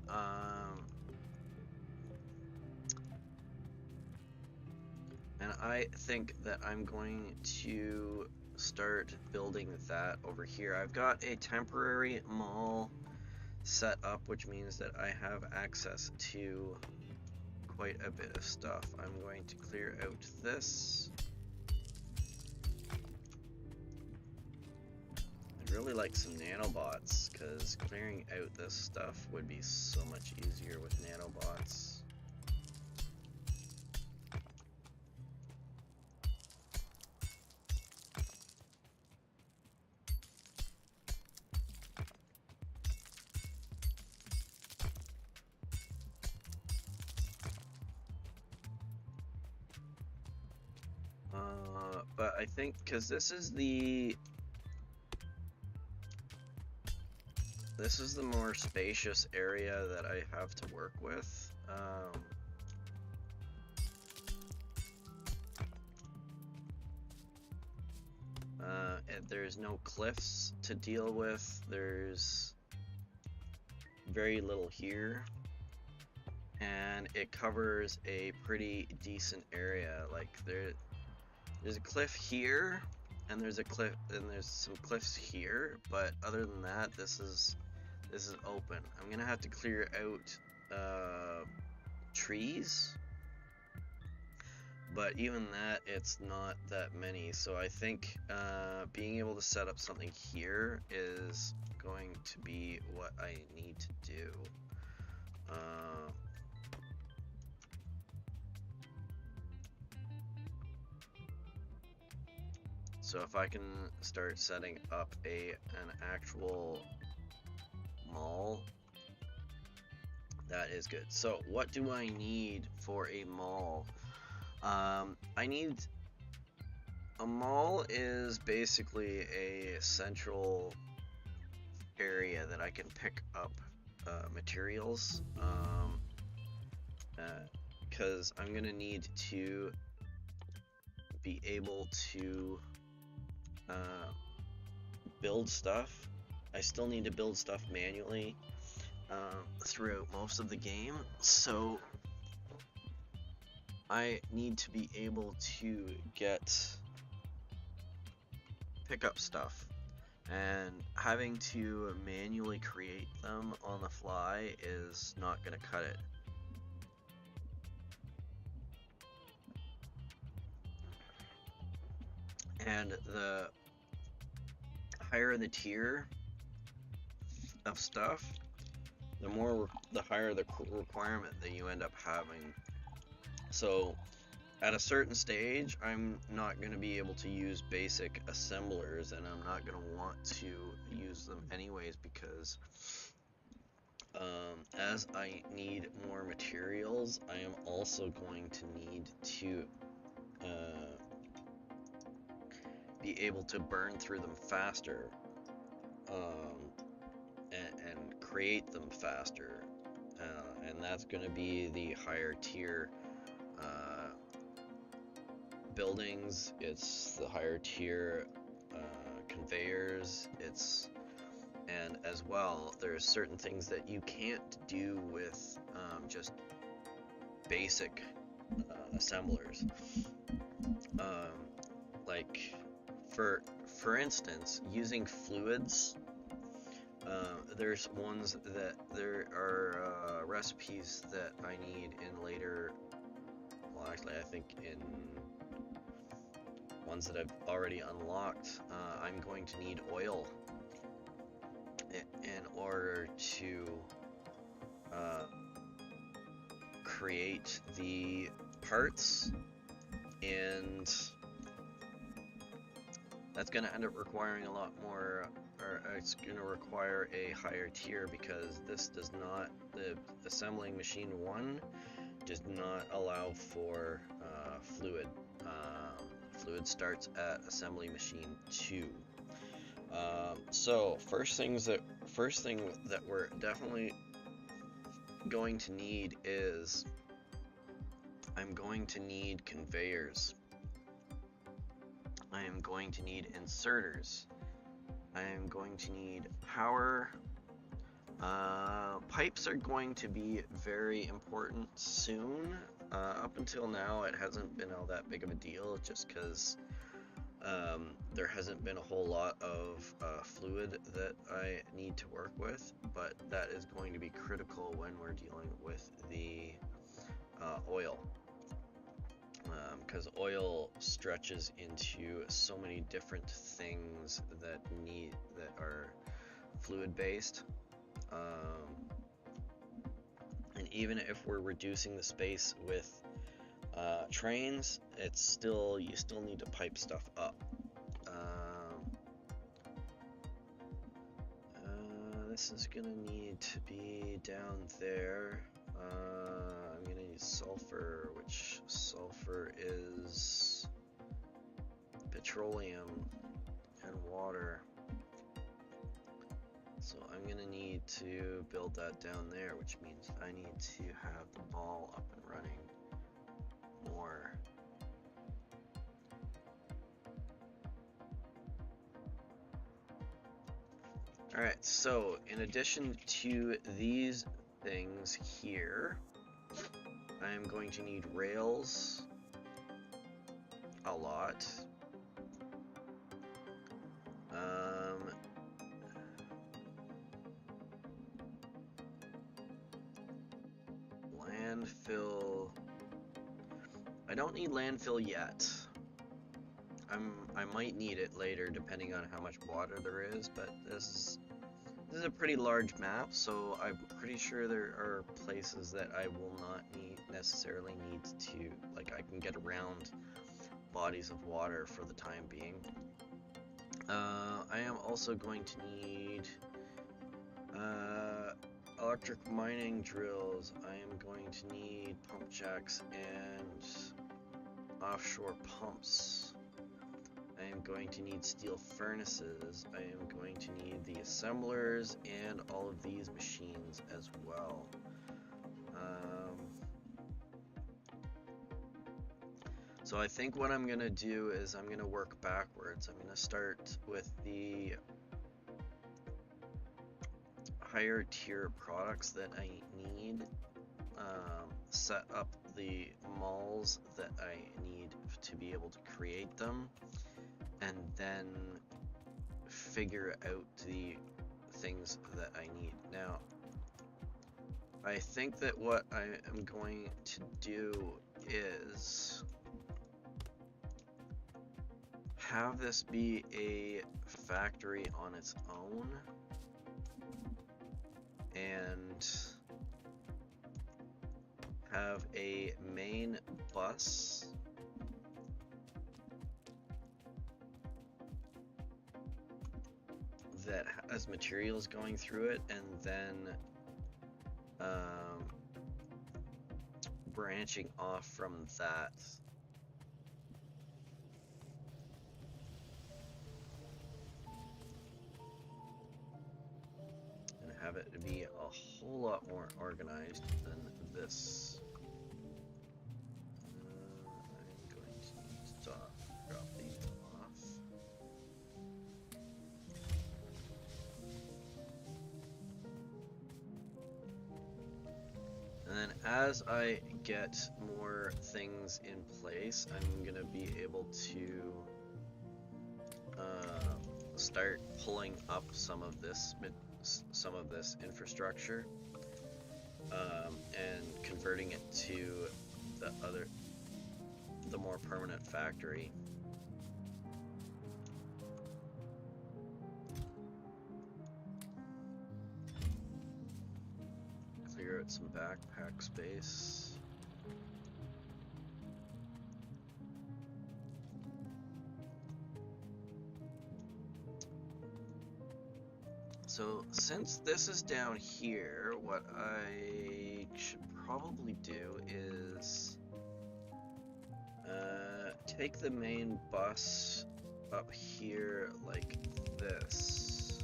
And I think that I'm going to start building that over here. I've got a temporary mall set up, which means that I have access to quite a bit of stuff. I'm going to clear out this. I'd really like some nanobots, because clearing out this stuff would be so much easier with nanobots. But I think, because this is the more spacious area that I have to work with. There's no cliffs to deal with. There's very little here, and it covers a pretty decent area. Like there's a cliff here, and there's some cliffs here, but other than that, this is open. I'm gonna have to clear out trees, but even that, it's not that many. So I think being able to set up something here is going to be what I need to do. So if I can start setting up an actual mall, that is good. So what do I need for a mall? I need a mall is basically a central area that I can pick up materials, because I'm gonna need to be able to build stuff. I still need to build stuff manually throughout most of the game, so I need to be able to pick up stuff, and having to manually create them on the fly is not going to cut it. And the higher the tier of stuff, the higher the requirement that you end up having. So at a certain stage, I'm not going to be able to use basic assemblers, and I'm not going to want to use them anyways, because as I need more materials, I am also going to need to be able to burn through them faster, and create them faster, and that's going to be the higher tier buildings. It's the higher tier conveyors. And as well, there's certain things that you can't do with just basic assemblers. Like for instance, using fluids. There's ones that there are recipes that I need in later. Well, actually, I think in ones that I've already unlocked, I'm going to need oil in order to create the parts, and that's going to end up requiring a lot more, or it's going to require a higher tier, because this does not, the assembling machine 1 does not allow for fluid. Fluid starts at assembly machine 2. So first thing that we're definitely going to need is I'm going to need conveyors. I am going to need inserters. I am going to need power. Pipes are going to be very important soon. Up until now, it hasn't been all that big of a deal, just because there hasn't been a whole lot of fluid that I need to work with, but that is going to be critical when we're dealing with the oil, because oil stretches into so many different things that are fluid based. And even if we're reducing the space with trains, you still need to pipe stuff up. This is gonna need to be down there. I'm gonna need sulfur, which sulfur is petroleum and water. So I'm gonna need to build that down there, which means I need to have the ball up and running more. Alright, so in addition to these things here, I am going to need rails a lot. Landfill. I don't need landfill yet. I might need it later depending on how much water there is, but this is a pretty large map, so I'm pretty sure there are places that I will not necessarily need to, like, I can get around bodies of water for the time being. I am also going to need electric mining drills. I am going to need pump jacks and offshore pumps. I am going to need steel furnaces. I am going to need the assemblers and all of these machines as well. So I think what I'm going to do is I'm going to work backwards. I'm going to start with the higher tier products that I need, set up the malls that I need to be able to create them, and then figure out the things that I need. Now, I think that what I am going to do is have this be a factory on its own, and have a main bus that has materials going through it, and then branching off from that. And have it be a whole lot more organized than this. I'm going to need to drop these off. And then as I get more things in place, I'm gonna be able to start pulling up some of this infrastructure, and converting it to the more permanent factory. Clear out some backpack space. So since this is down here, what I should probably do is take the main bus up here like this.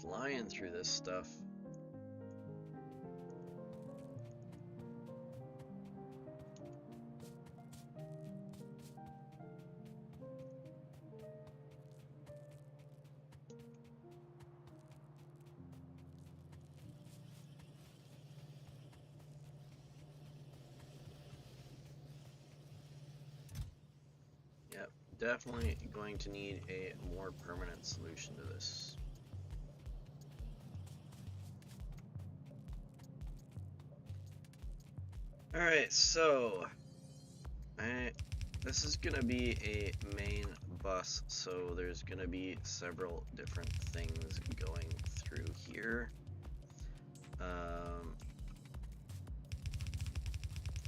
flying through this stuff. Yep, definitely going to need a more permanent solution to this. Alright, so this is gonna be a main bus, so there's gonna be several different things going through here.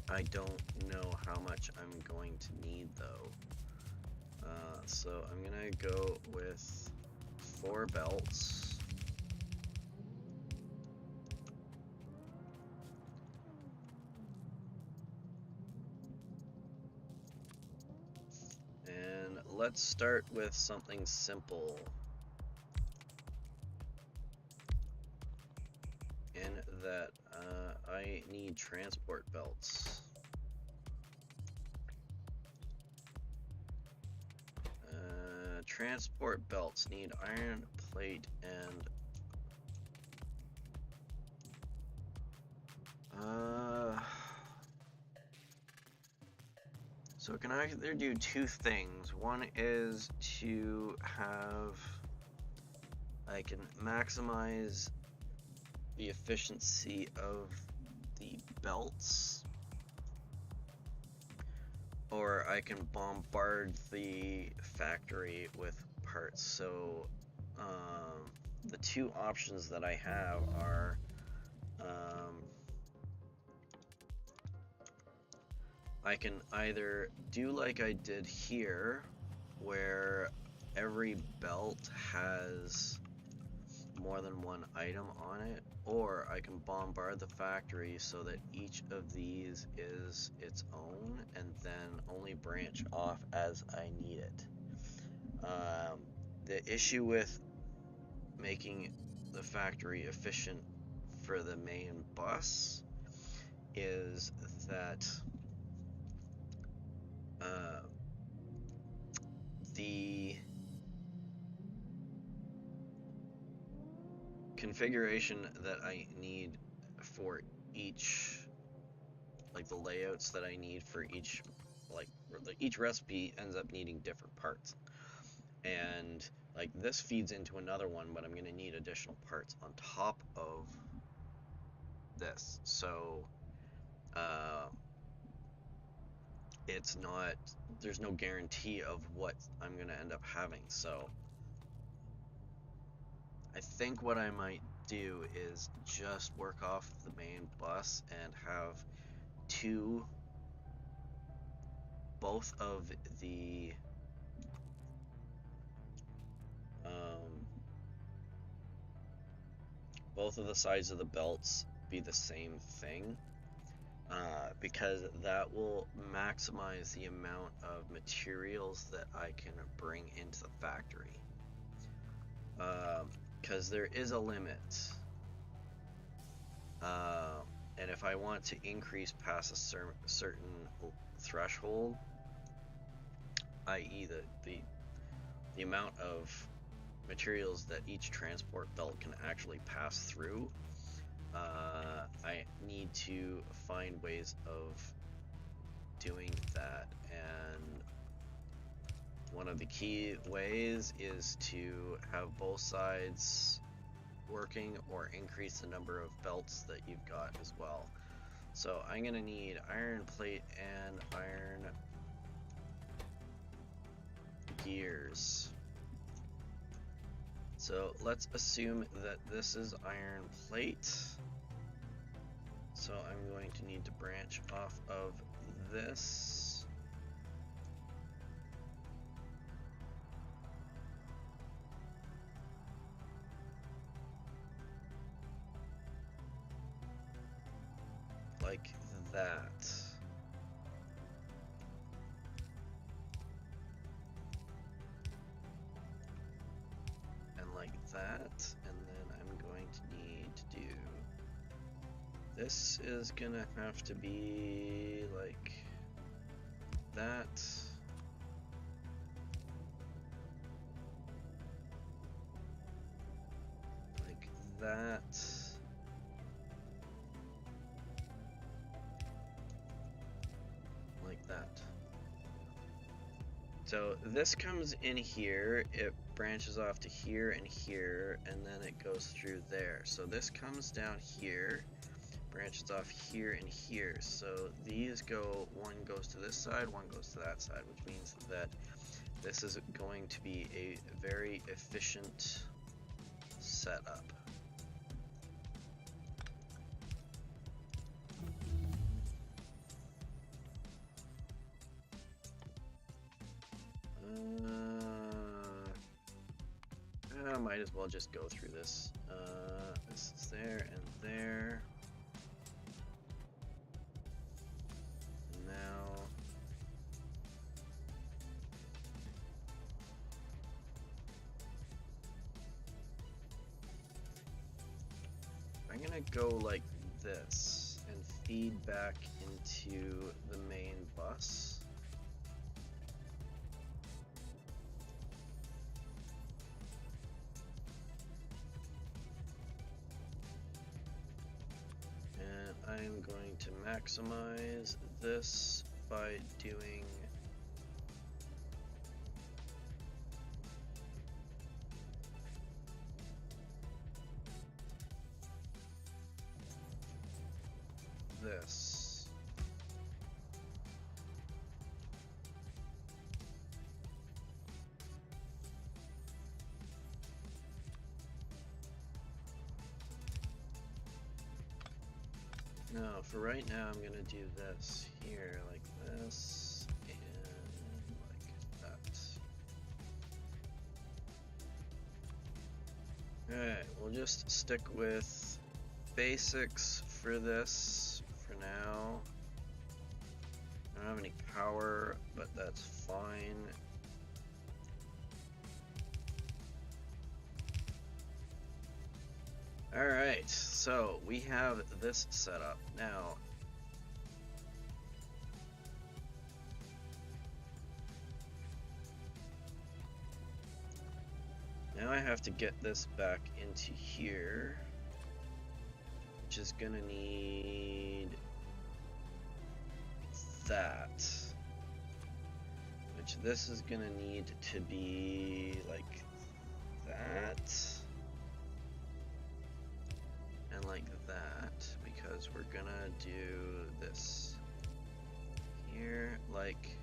I don't know how much I'm going to need though. So I'm gonna go with 4 belts. And let's start with something simple. In that I need transport belts. Transport belts need iron plate and so can I either do 2 things. One is to have, I can maximize the efficiency of the belts, or I can bombard the factory with parts. So the 2 options that I have are I can either do like I did here, where every belt has more than 1 item on it, or I can bombard the factory so that each of these is its own and then only branch off as I need it. The issue with making the factory efficient for the main bus is that the configuration that I need for each, like the layouts that I need for each, like each recipe ends up needing different parts, and like this feeds into another one, but I'm going to need additional parts on top of this. So it's not, there's no guarantee of what I'm going to end up having. So I think what I might do is just work off the main bus and have 2, both of the sides of the belts be the same thing, because that will maximize the amount of materials that I can bring into the factory, because there is a limit, and if I want to increase past a certain threshold, i.e. the amount of materials that each transport belt can actually pass through, I need to find ways of doing that, and one of the key ways is to have both sides working or increase the number of belts that you've got as well. So I'm gonna need iron plate and iron gears. So let's assume that this is iron plate. So I'm going to need to branch off of this. Like that. And like like that, and then I'm going to need to do, this is gonna have to be like that. Like that. Like that. So this comes in here, it branches off to here and here, and then it goes through there. So this comes down here, branches off here and here. So these go, one goes to this side, one goes to that side, which means that this is going to be a very efficient setup. I might as well just go through this. This is there and there. Now, I'm gonna go like this and feed back into the main bus. I'm going to maximize this by doing this. No, for right now I'm gonna do this here, like this, and like that. Alright, we'll just stick with basics for this for now. I don't have any power, but that's fine. Alright, so we have this set up. Now, I have to get this back into here, which is gonna need that. Which this is gonna need to be like that. And like that, because we're gonna do this here like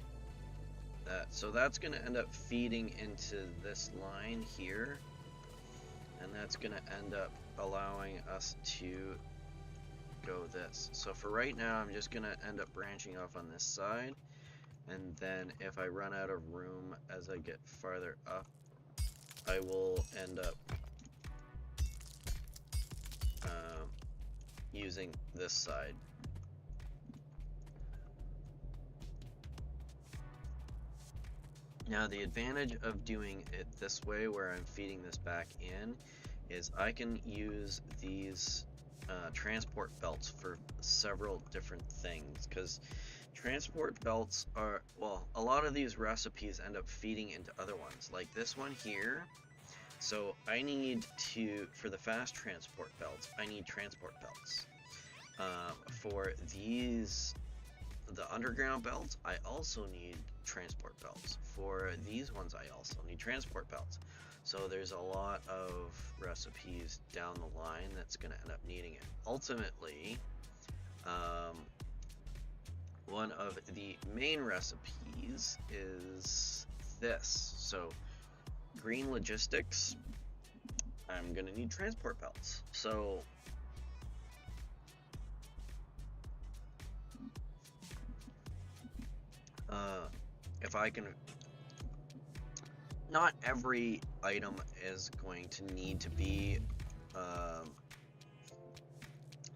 that. So that's gonna end up feeding into this line here, and that's gonna end up allowing us to go this. So for right now, I'm just gonna end up branching off on this side, and then if I run out of room as I get farther up, I will end up using this side. Now the advantage of doing it this way, where I'm feeding this back in, is I can use these transport belts for several different things, because transport belts are, well, a lot of these recipes end up feeding into other ones, like this one here. So I need to, for the fast transport belts, I need transport belts. For these, the underground belts, I also need transport belts. For these ones, I also need transport belts. So there's a lot of recipes down the line that's going to end up needing it. Ultimately, one of the main recipes is this. So green logistics, I'm gonna need transport belts. So if I can, not every item is going to need to be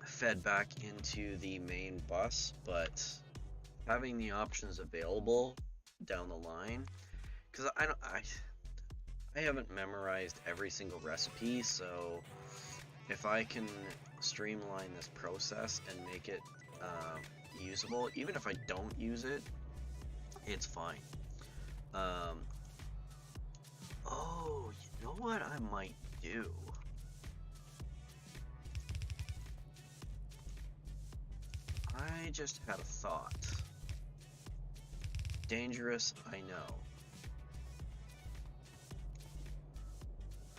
fed back into the main bus, but having the options available down the line, because I I haven't memorized every single recipe, so if I can streamline this process and make it usable, even if I don't use it, it's fine. Oh, you know what I might do? I just had a thought. Dangerous, I know.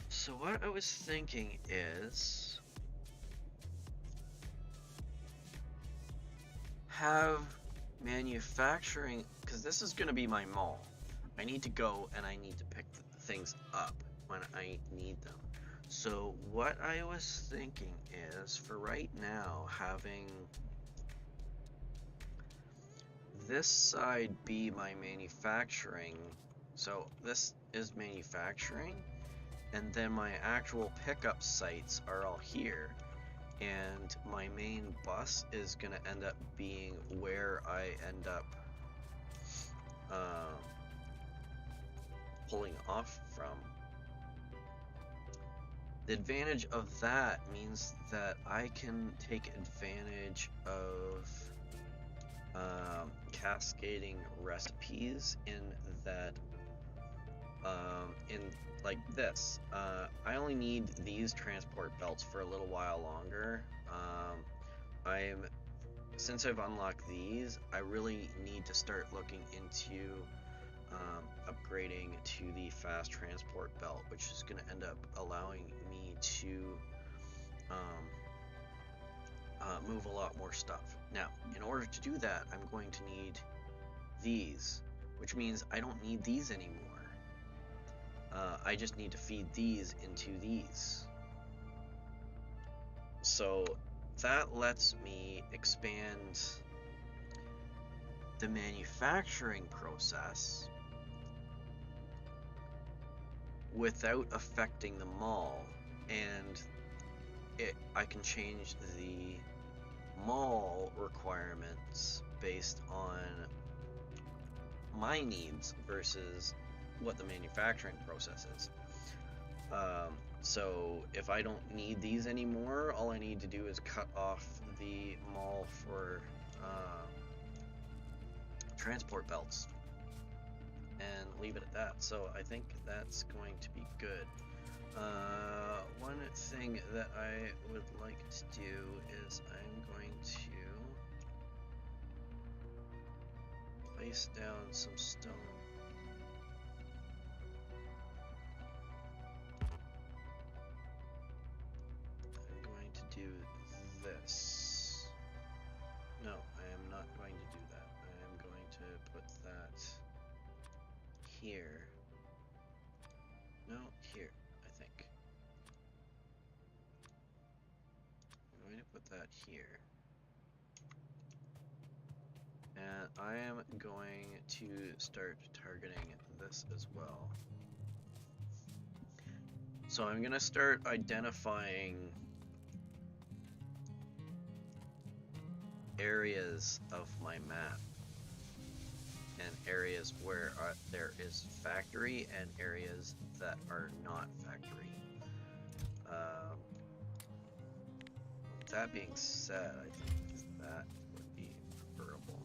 So what I was thinking is have manufacturing, because this is going to be my mall. I need to go and I need to pick things up when I need them. So what I was thinking is, for right now, having this side be my manufacturing. So this is manufacturing, and then my actual pickup sites are all here. And my main bus is going to end up being where I end up pulling off from. The advantage of that means that I can take advantage of cascading recipes in that in like this. I only need these transport belts for a little while longer. Since I've unlocked these, I really need to start looking into upgrading to the fast transport belt, which is going to end up allowing me to move a lot more stuff. Now, in order to do that, I'm going to need these, which means I don't need these anymore. I just need to feed these into these. So that lets me expand the manufacturing process without affecting the mall, and I can change the mall requirements based on my needs versus what the manufacturing process is. So if I don't need these anymore, all I need to do is cut off the mall for transport belts and leave it at that. So I think that's going to be good. One thing that I would like to do is I'm going to place down some stone. I'm going to do this. No, I am not going to do that. I am going to put that here. No, here, I think. I'm going to put that here. And I am going to start targeting this as well. So I'm going to start identifying areas of my map, and areas where there is factory and areas that are not factory. That being said, I think that would be preferable.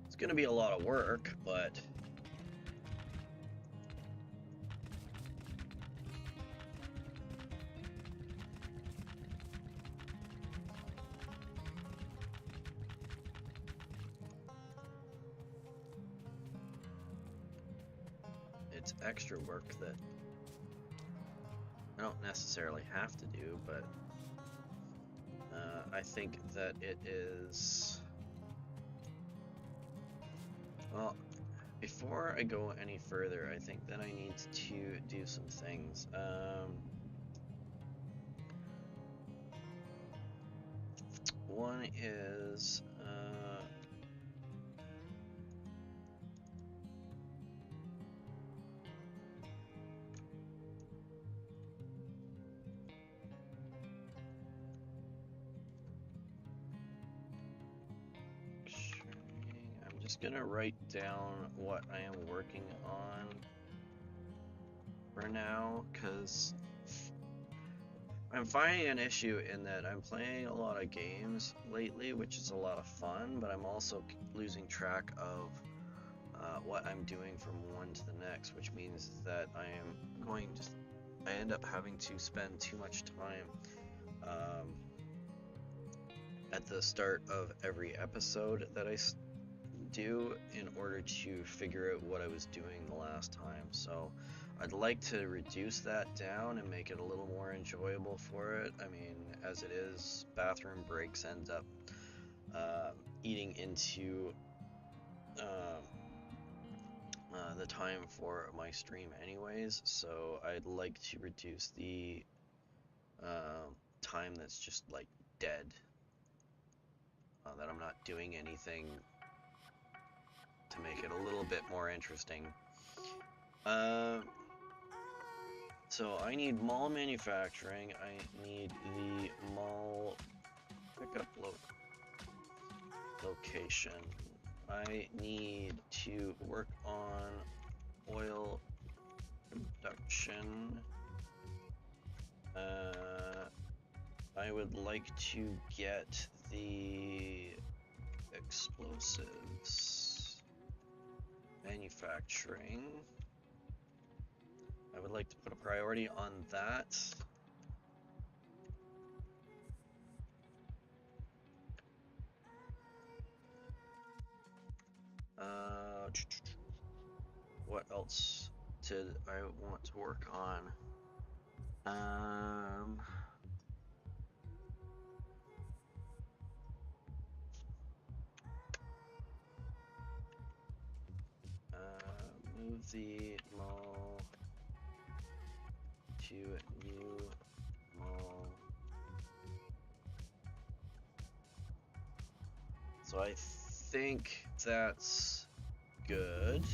It's going to be a lot of work, but it's extra work that I don't necessarily have to do, but I think that it is... Well, before I go any further, I think that I need to do some things. One is... just gonna write down what I am working on for now, because I'm finding an issue in that I'm playing a lot of games lately, which is a lot of fun, but I'm also losing track of what I'm doing from one to the next, which means that I end up having to spend too much time at the start of every episode that I do in order to figure out what I was doing the last time. So I'd like to reduce that down and make it a little more enjoyable for it. I mean, as it is, bathroom breaks end up eating into the time for my stream anyways, so I'd like to reduce the time that's just like dead, that I'm not doing anything to make it a little bit more interesting. So I need mall manufacturing, I need the mall pickup location, I need to work on oil production, I would like to get the explosives manufacturing. I would like to put a priority on that. What else did I want to work on? Move the mall to new mall. So I think that's good.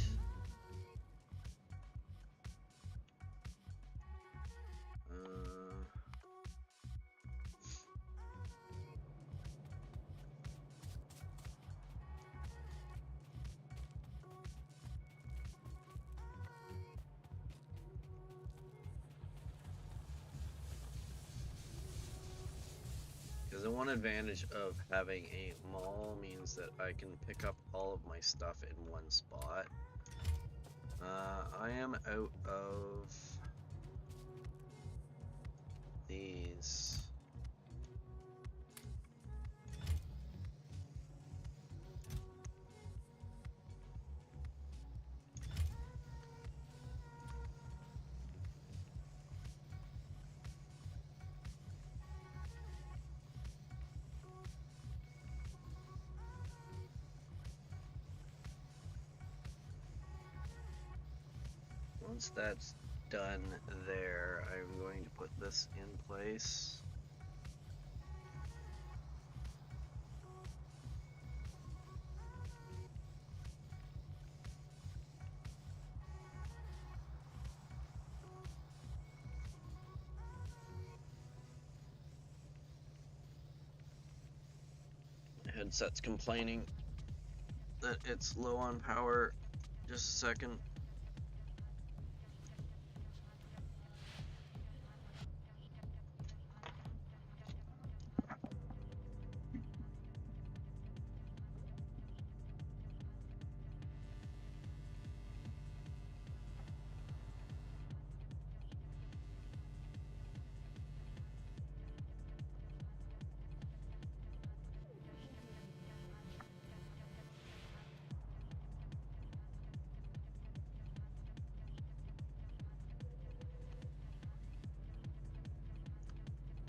Because the one advantage of having a mall means that I can pick up all of my stuff in one spot. I am out of these. Once that's done there, I'm going to put this in place. My headset's complaining that it's low on power. Just a second.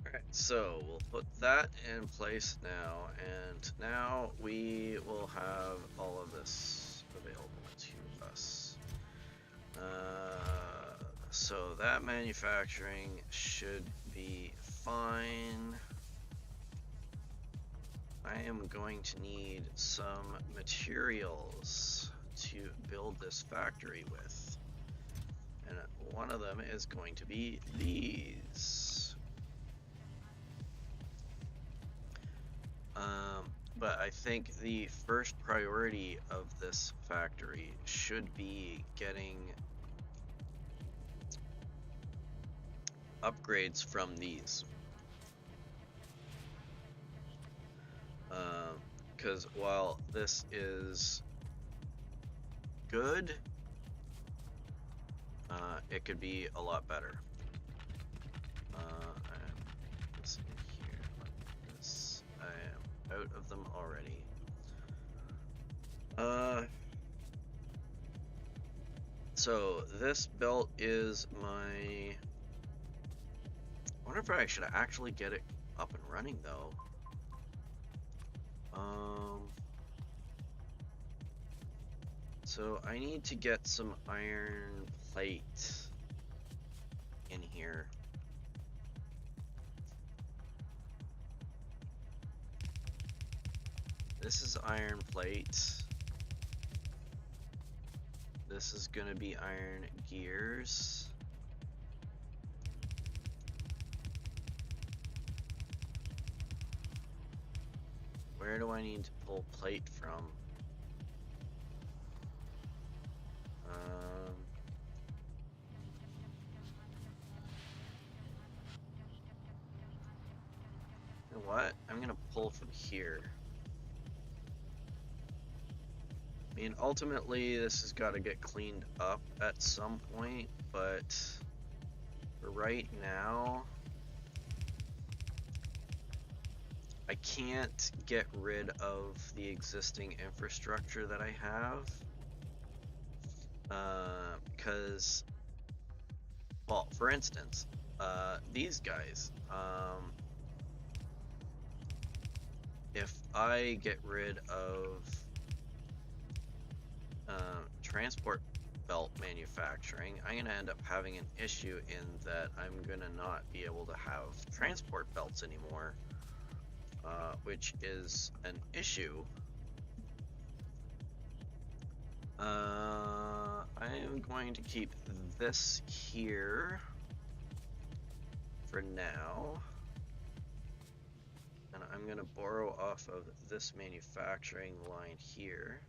Alright, so we'll put that in place now, and now we will have all of this available to us. So that manufacturing should be fine. I am going to need some materials to build this factory with, and one of them is going to be these. But I think the first priority of this factory should be getting upgrades from these. Because while this is good, it could be a lot better. This in here, this, I am out of them already. So this belt is my. I wonder if I should actually get it up and running though. So I need to get some iron plate in here. This is iron plate. This is gonna be iron gears. Where do I need to pull plate from? You know what? I'm gonna pull from here. I mean, ultimately, this has got to get cleaned up at some point, but for right now, I can't get rid of the existing infrastructure that I have. Because, well, for instance, these guys, if I get rid of transport belt manufacturing, I'm going to end up having an issue in that I'm going to not be able to have transport belts anymore, which is an issue. I am going to keep this here for now, and I'm going to borrow off of this manufacturing line here.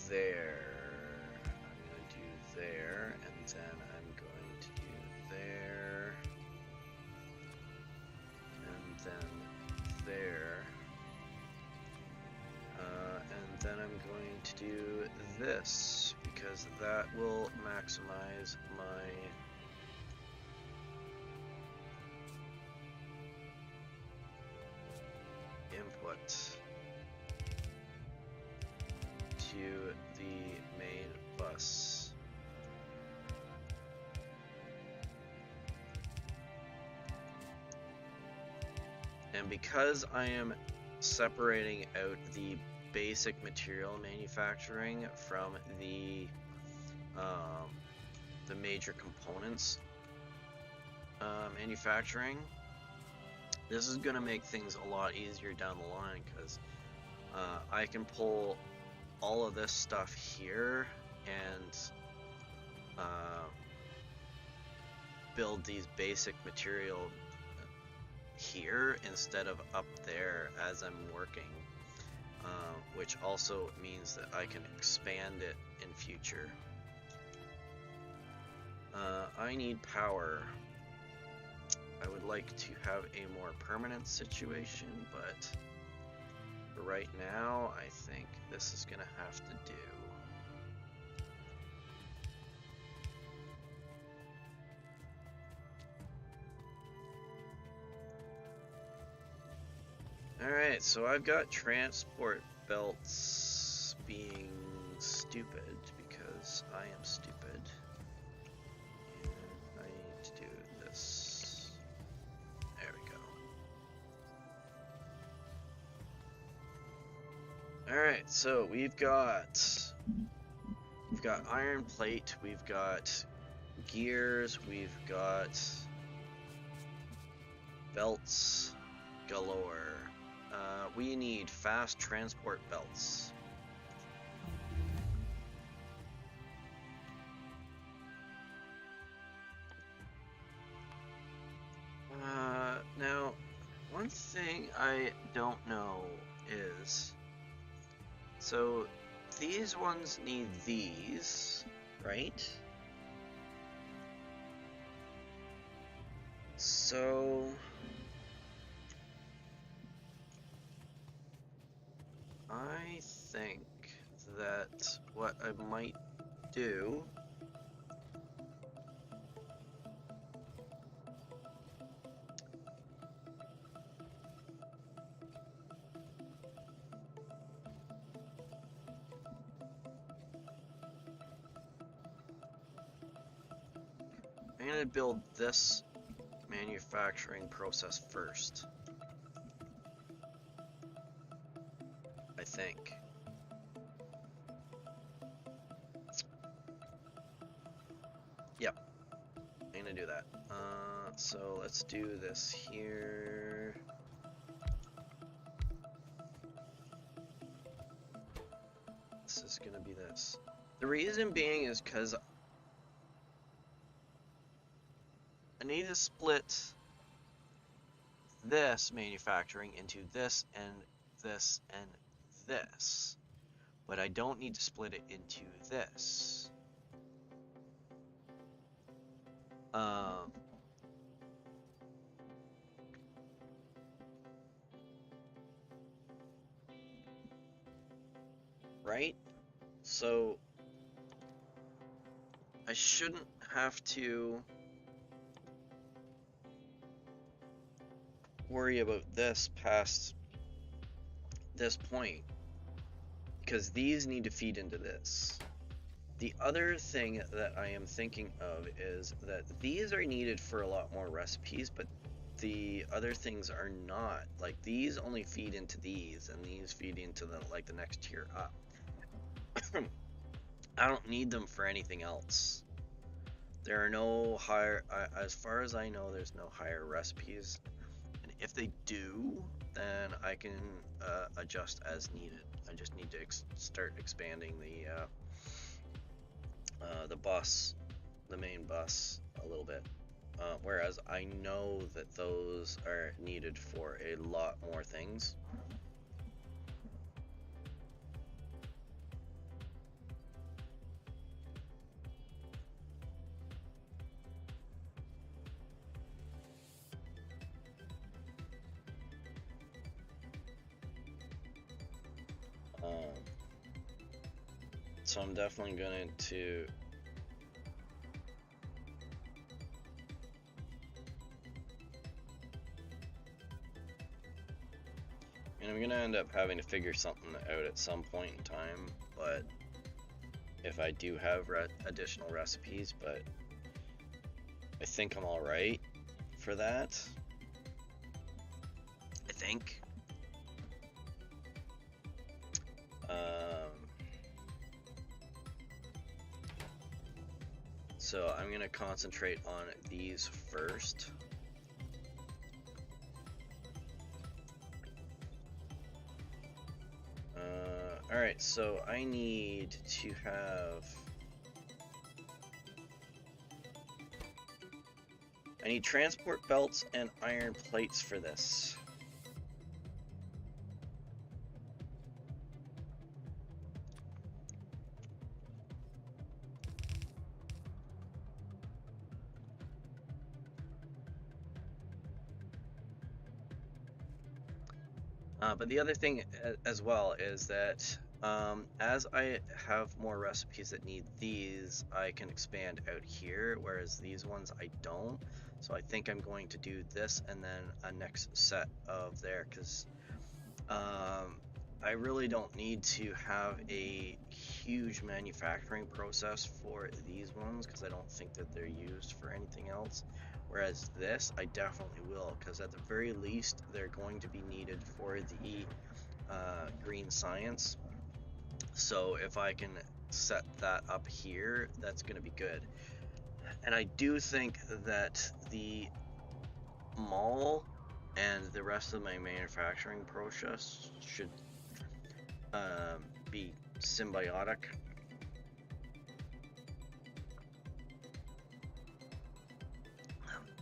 There. I'm going to do there, and then I'm going to do there, and then there, and then I'm going to do this, because that will maximize my input to the main bus. And because I am separating out the basic material manufacturing from the major components manufacturing, this is going to make things a lot easier down the line, because I can pull all of this stuff here and build these basic material here instead of up there as I'm working, which also means that I can expand it in future. I need power. I would like to have a more permanent situation, but for right now, I think this is gonna have to do. Alright, so I've got transport belts being stupid because I am stupid. And I need to do this. There we go. Alright, so we've got iron plate, we've got gears, we've got belts galore. We need fast transport belts. one thing I don't know is, so these ones need these, right? So I think that what I might do I'm gonna build this manufacturing process first, I think. Yep, I'm gonna do that. So let's do this here. This is gonna be this. The reason being is because I need to split this manufacturing into this and this and this, but I don't need to split it into this. Right? So I shouldn't have to worry about this past this point, because these need to feed into this. The other thing that I am thinking of is that these are needed for a lot more recipes, but the other things are not. Like, these only feed into these, and these feed into the next tier up. I don't need them for anything else. There are no higher, as far as I know, there's no higher recipes. And if they do, then I can adjust as needed. I just need to start expanding the bus, the main bus, a little bit. Whereas I know that those are needed for a lot more things. So I'm definitely going to I'm gonna end up having to figure something out at some point in time, but if I do have additional recipes, but I think I'm alright for that. I think. So I'm gonna concentrate on these first. Alright, so I need to have... I need transport belts and iron plates for this. But the other thing as well is that as I have more recipes that need these, I can expand out here, whereas these ones I don't. So I think I'm going to do this and then a next set of there, because I really don't need to have a huge manufacturing process for these ones, because I don't think that they're used for anything else. Whereas this, I definitely will, because at the very least, they're going to be needed for the green science. So if I can set that up here, that's going to be good. And I do think that the mall and the rest of my manufacturing process should be symbiotic.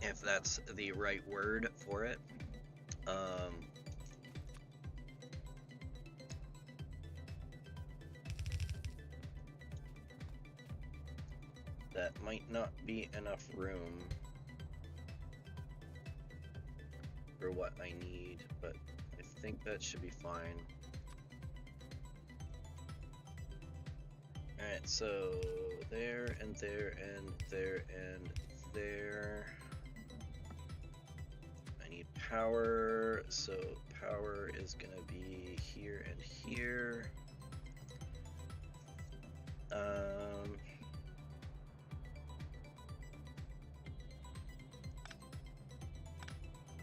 If that's the right word for it. that might not be enough room for what I need, but I think that should be fine. Alright, so there and there and there and there. I need power, so power is gonna be here and here.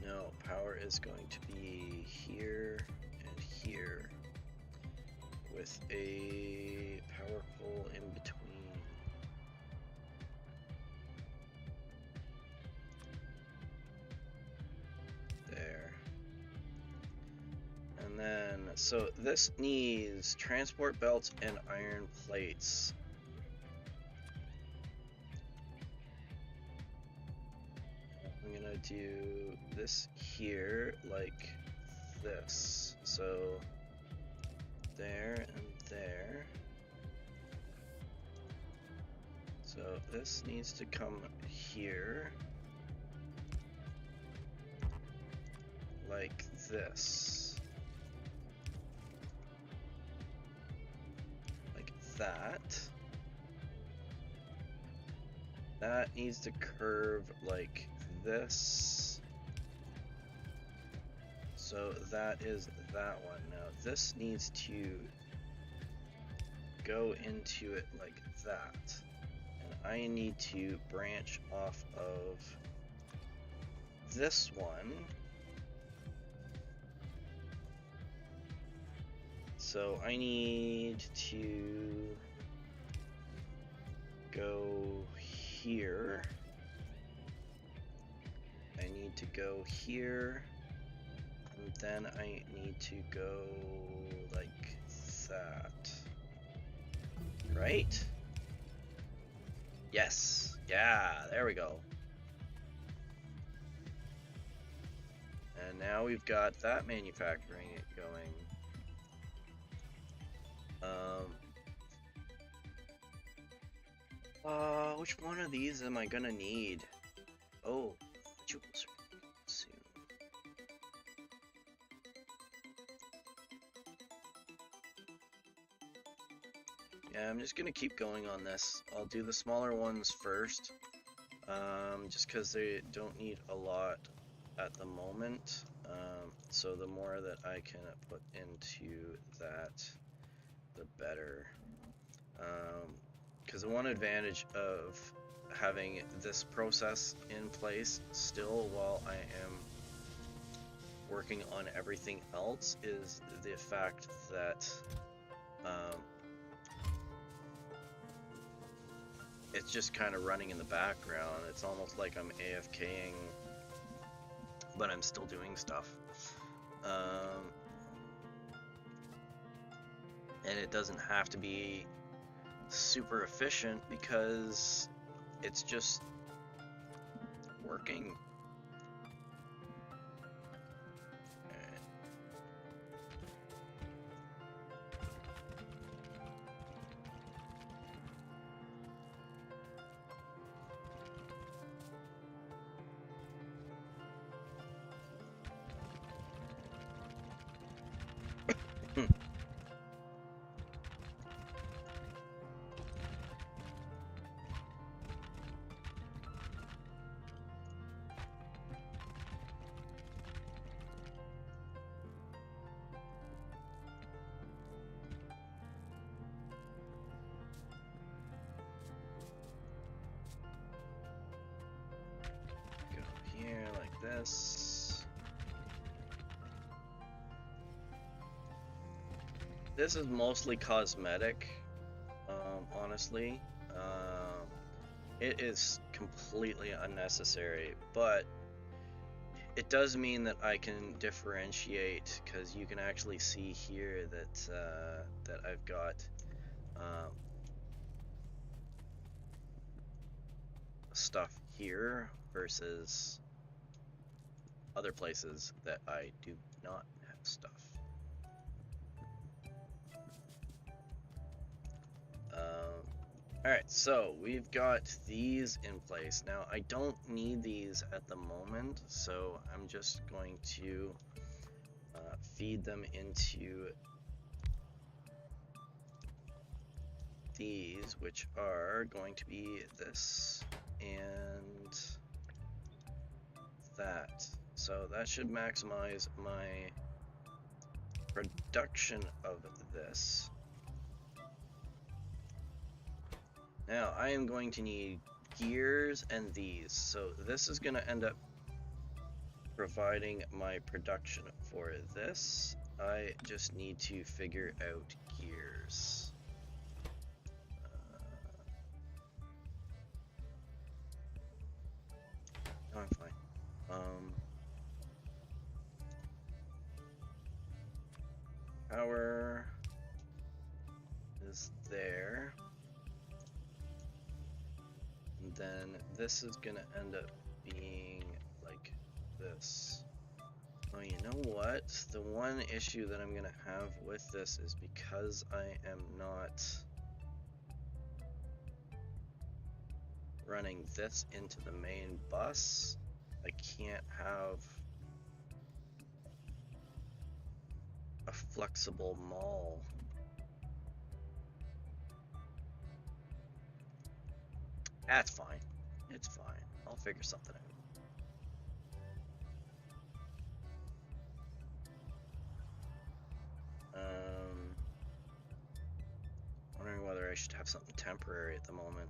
No, power is going to be here and here with a power pole in between. There. And then, so this needs transport belts and iron plates. I'm gonna do this here like this. So there and there. So this needs to come here like this. Like that. That needs to curve like this. So that is that one. Now this needs to go into it like that. And I need to branch off of this one. So I need to go here. I need to go here. And then I need to go like that. Right? Yes. Yeah, there we go. And now we've got that manufacturing it going. Which one of these am I gonna need? Oh, jewels soon. Yeah, I'm just gonna keep going on this. I'll do the smaller ones first, just because they don't need a lot at the moment. So the more that I can put into that, the better. Because the one advantage of having this process in place still while I am working on everything else is the fact that it's just kind of running in the background. It's almost like I'm AFKing, but I'm still doing stuff. And it doesn't have to be super efficient because it's just working. Here like this. This is mostly cosmetic, honestly. It is completely unnecessary, but it does mean that I can differentiate, because you can actually see here that that I've got stuff here versus other places that I do not have stuff. Alright, so we've got these in place. Now, I don't need these at the moment, so I'm just going to feed them into these, which are going to be this and that. So that should maximize my production of this. Now I am going to need gears and these. So this is going to end up providing my production for this. I just need to figure out gears. No, I'm fine. Power is there. And then this is gonna end up being like this. Oh, you know what? The one issue that I'm gonna have with this is because I am not running this into the main bus, I can't have a flexible mall. That's fine. It's fine. I'll figure something out. Wondering whether I should have something temporary at the moment.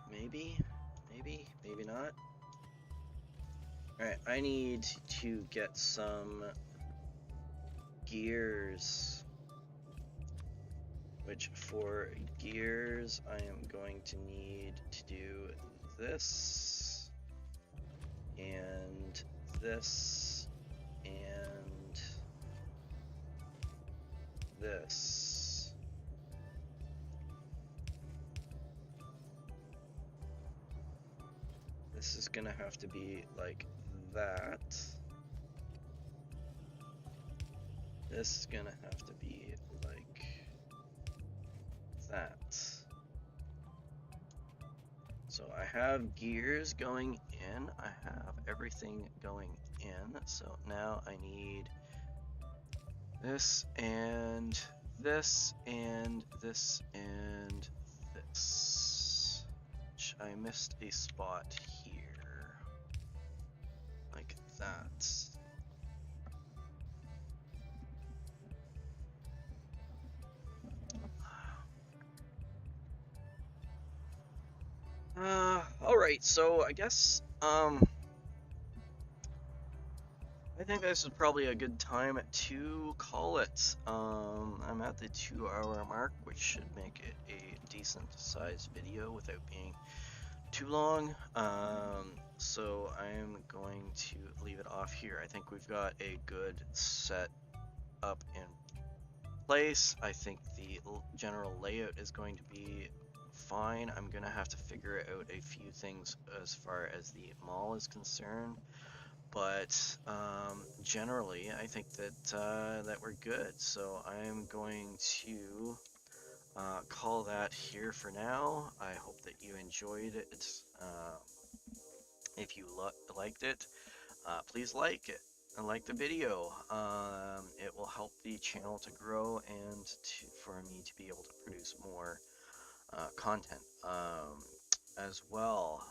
Maybe, maybe not. Alright, I need to get some gears, which for gears I am going to need to do this and this and this. This is gonna have to be like that. This is gonna have to be like that. So I have gears going in, I have everything going in, so now I need this and this and this and this. Which I missed a spot here. Like that. Alright, so I guess, I think this is probably a good time to call it. I'm at the 2-hour mark, which should make it a decent sized video without being too long. So I'm going to leave it off here. I think we've got a good set up in place. I think the general layout is going to be fine. I'm gonna have to figure out a few things as far as the mall is concerned, but generally I think that that we're good. So I'm going to call that here for now. I hope that you enjoyed it. If you liked it, please like it and like the video. It will help the channel to grow and for me to be able to produce more content as well.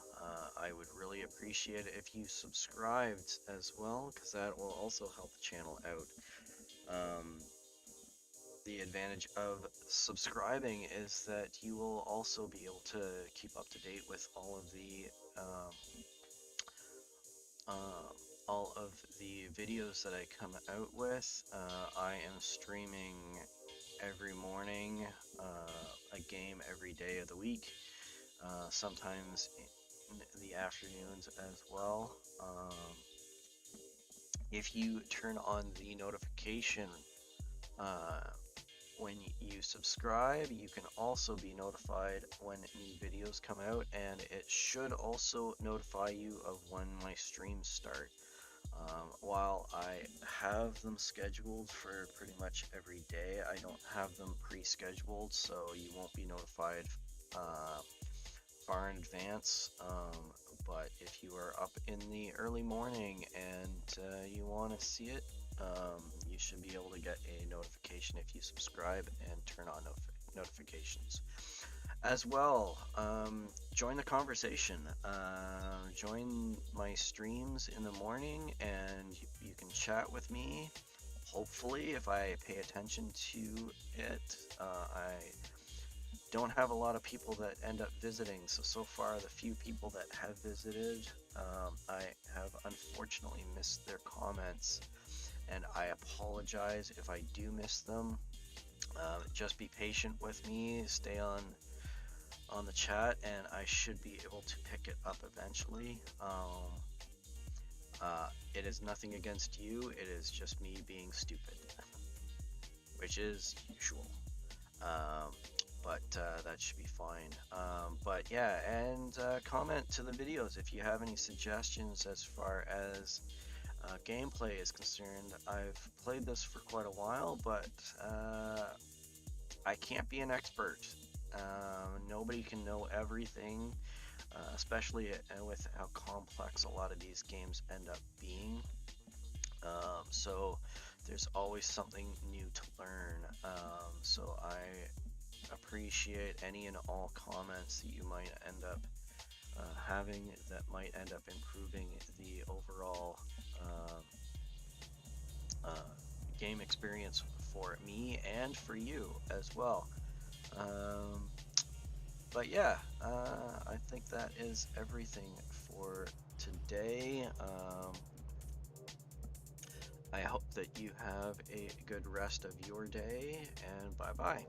I would really appreciate it if you subscribed as well, because that will also help the channel out. The advantage of subscribing is that you will also be able to keep up to date with all of the videos that I come out with. I am streaming every morning, a game every day of the week, sometimes in the afternoons as well. If you turn on the notification when you subscribe, you can also be notified when new videos come out, and it should also notify you of when my streams start. While I have them scheduled for pretty much every day, I don't have them pre-scheduled, so you won't be notified uh, far in advance. But if you are up in the early morning and you want to see it, you should be able to get a notification if you subscribe and turn on notifications. As well, join the conversation. Join my streams in the morning and you can chat with me. Hopefully, if I pay attention to it. I don't have a lot of people that end up visiting, so far the few people that have visited, I have unfortunately missed their comments, and I apologize if I do miss them. Just be patient with me, stay on the chat, and I should be able to pick it up eventually. It is nothing against you, it is just me being stupid, which is usual. But that should be fine. But yeah, and comment to the videos if you have any suggestions as far as gameplay is concerned. I've played this for quite a while, but I can't be an expert. Nobody can know everything, especially with how complex a lot of these games end up being. So there's always something new to learn. So I appreciate any and all comments that you might end up having that might end up improving the overall game experience for me and for you as well. But yeah, I think that is everything for today. I hope that you have a good rest of your day, and bye bye.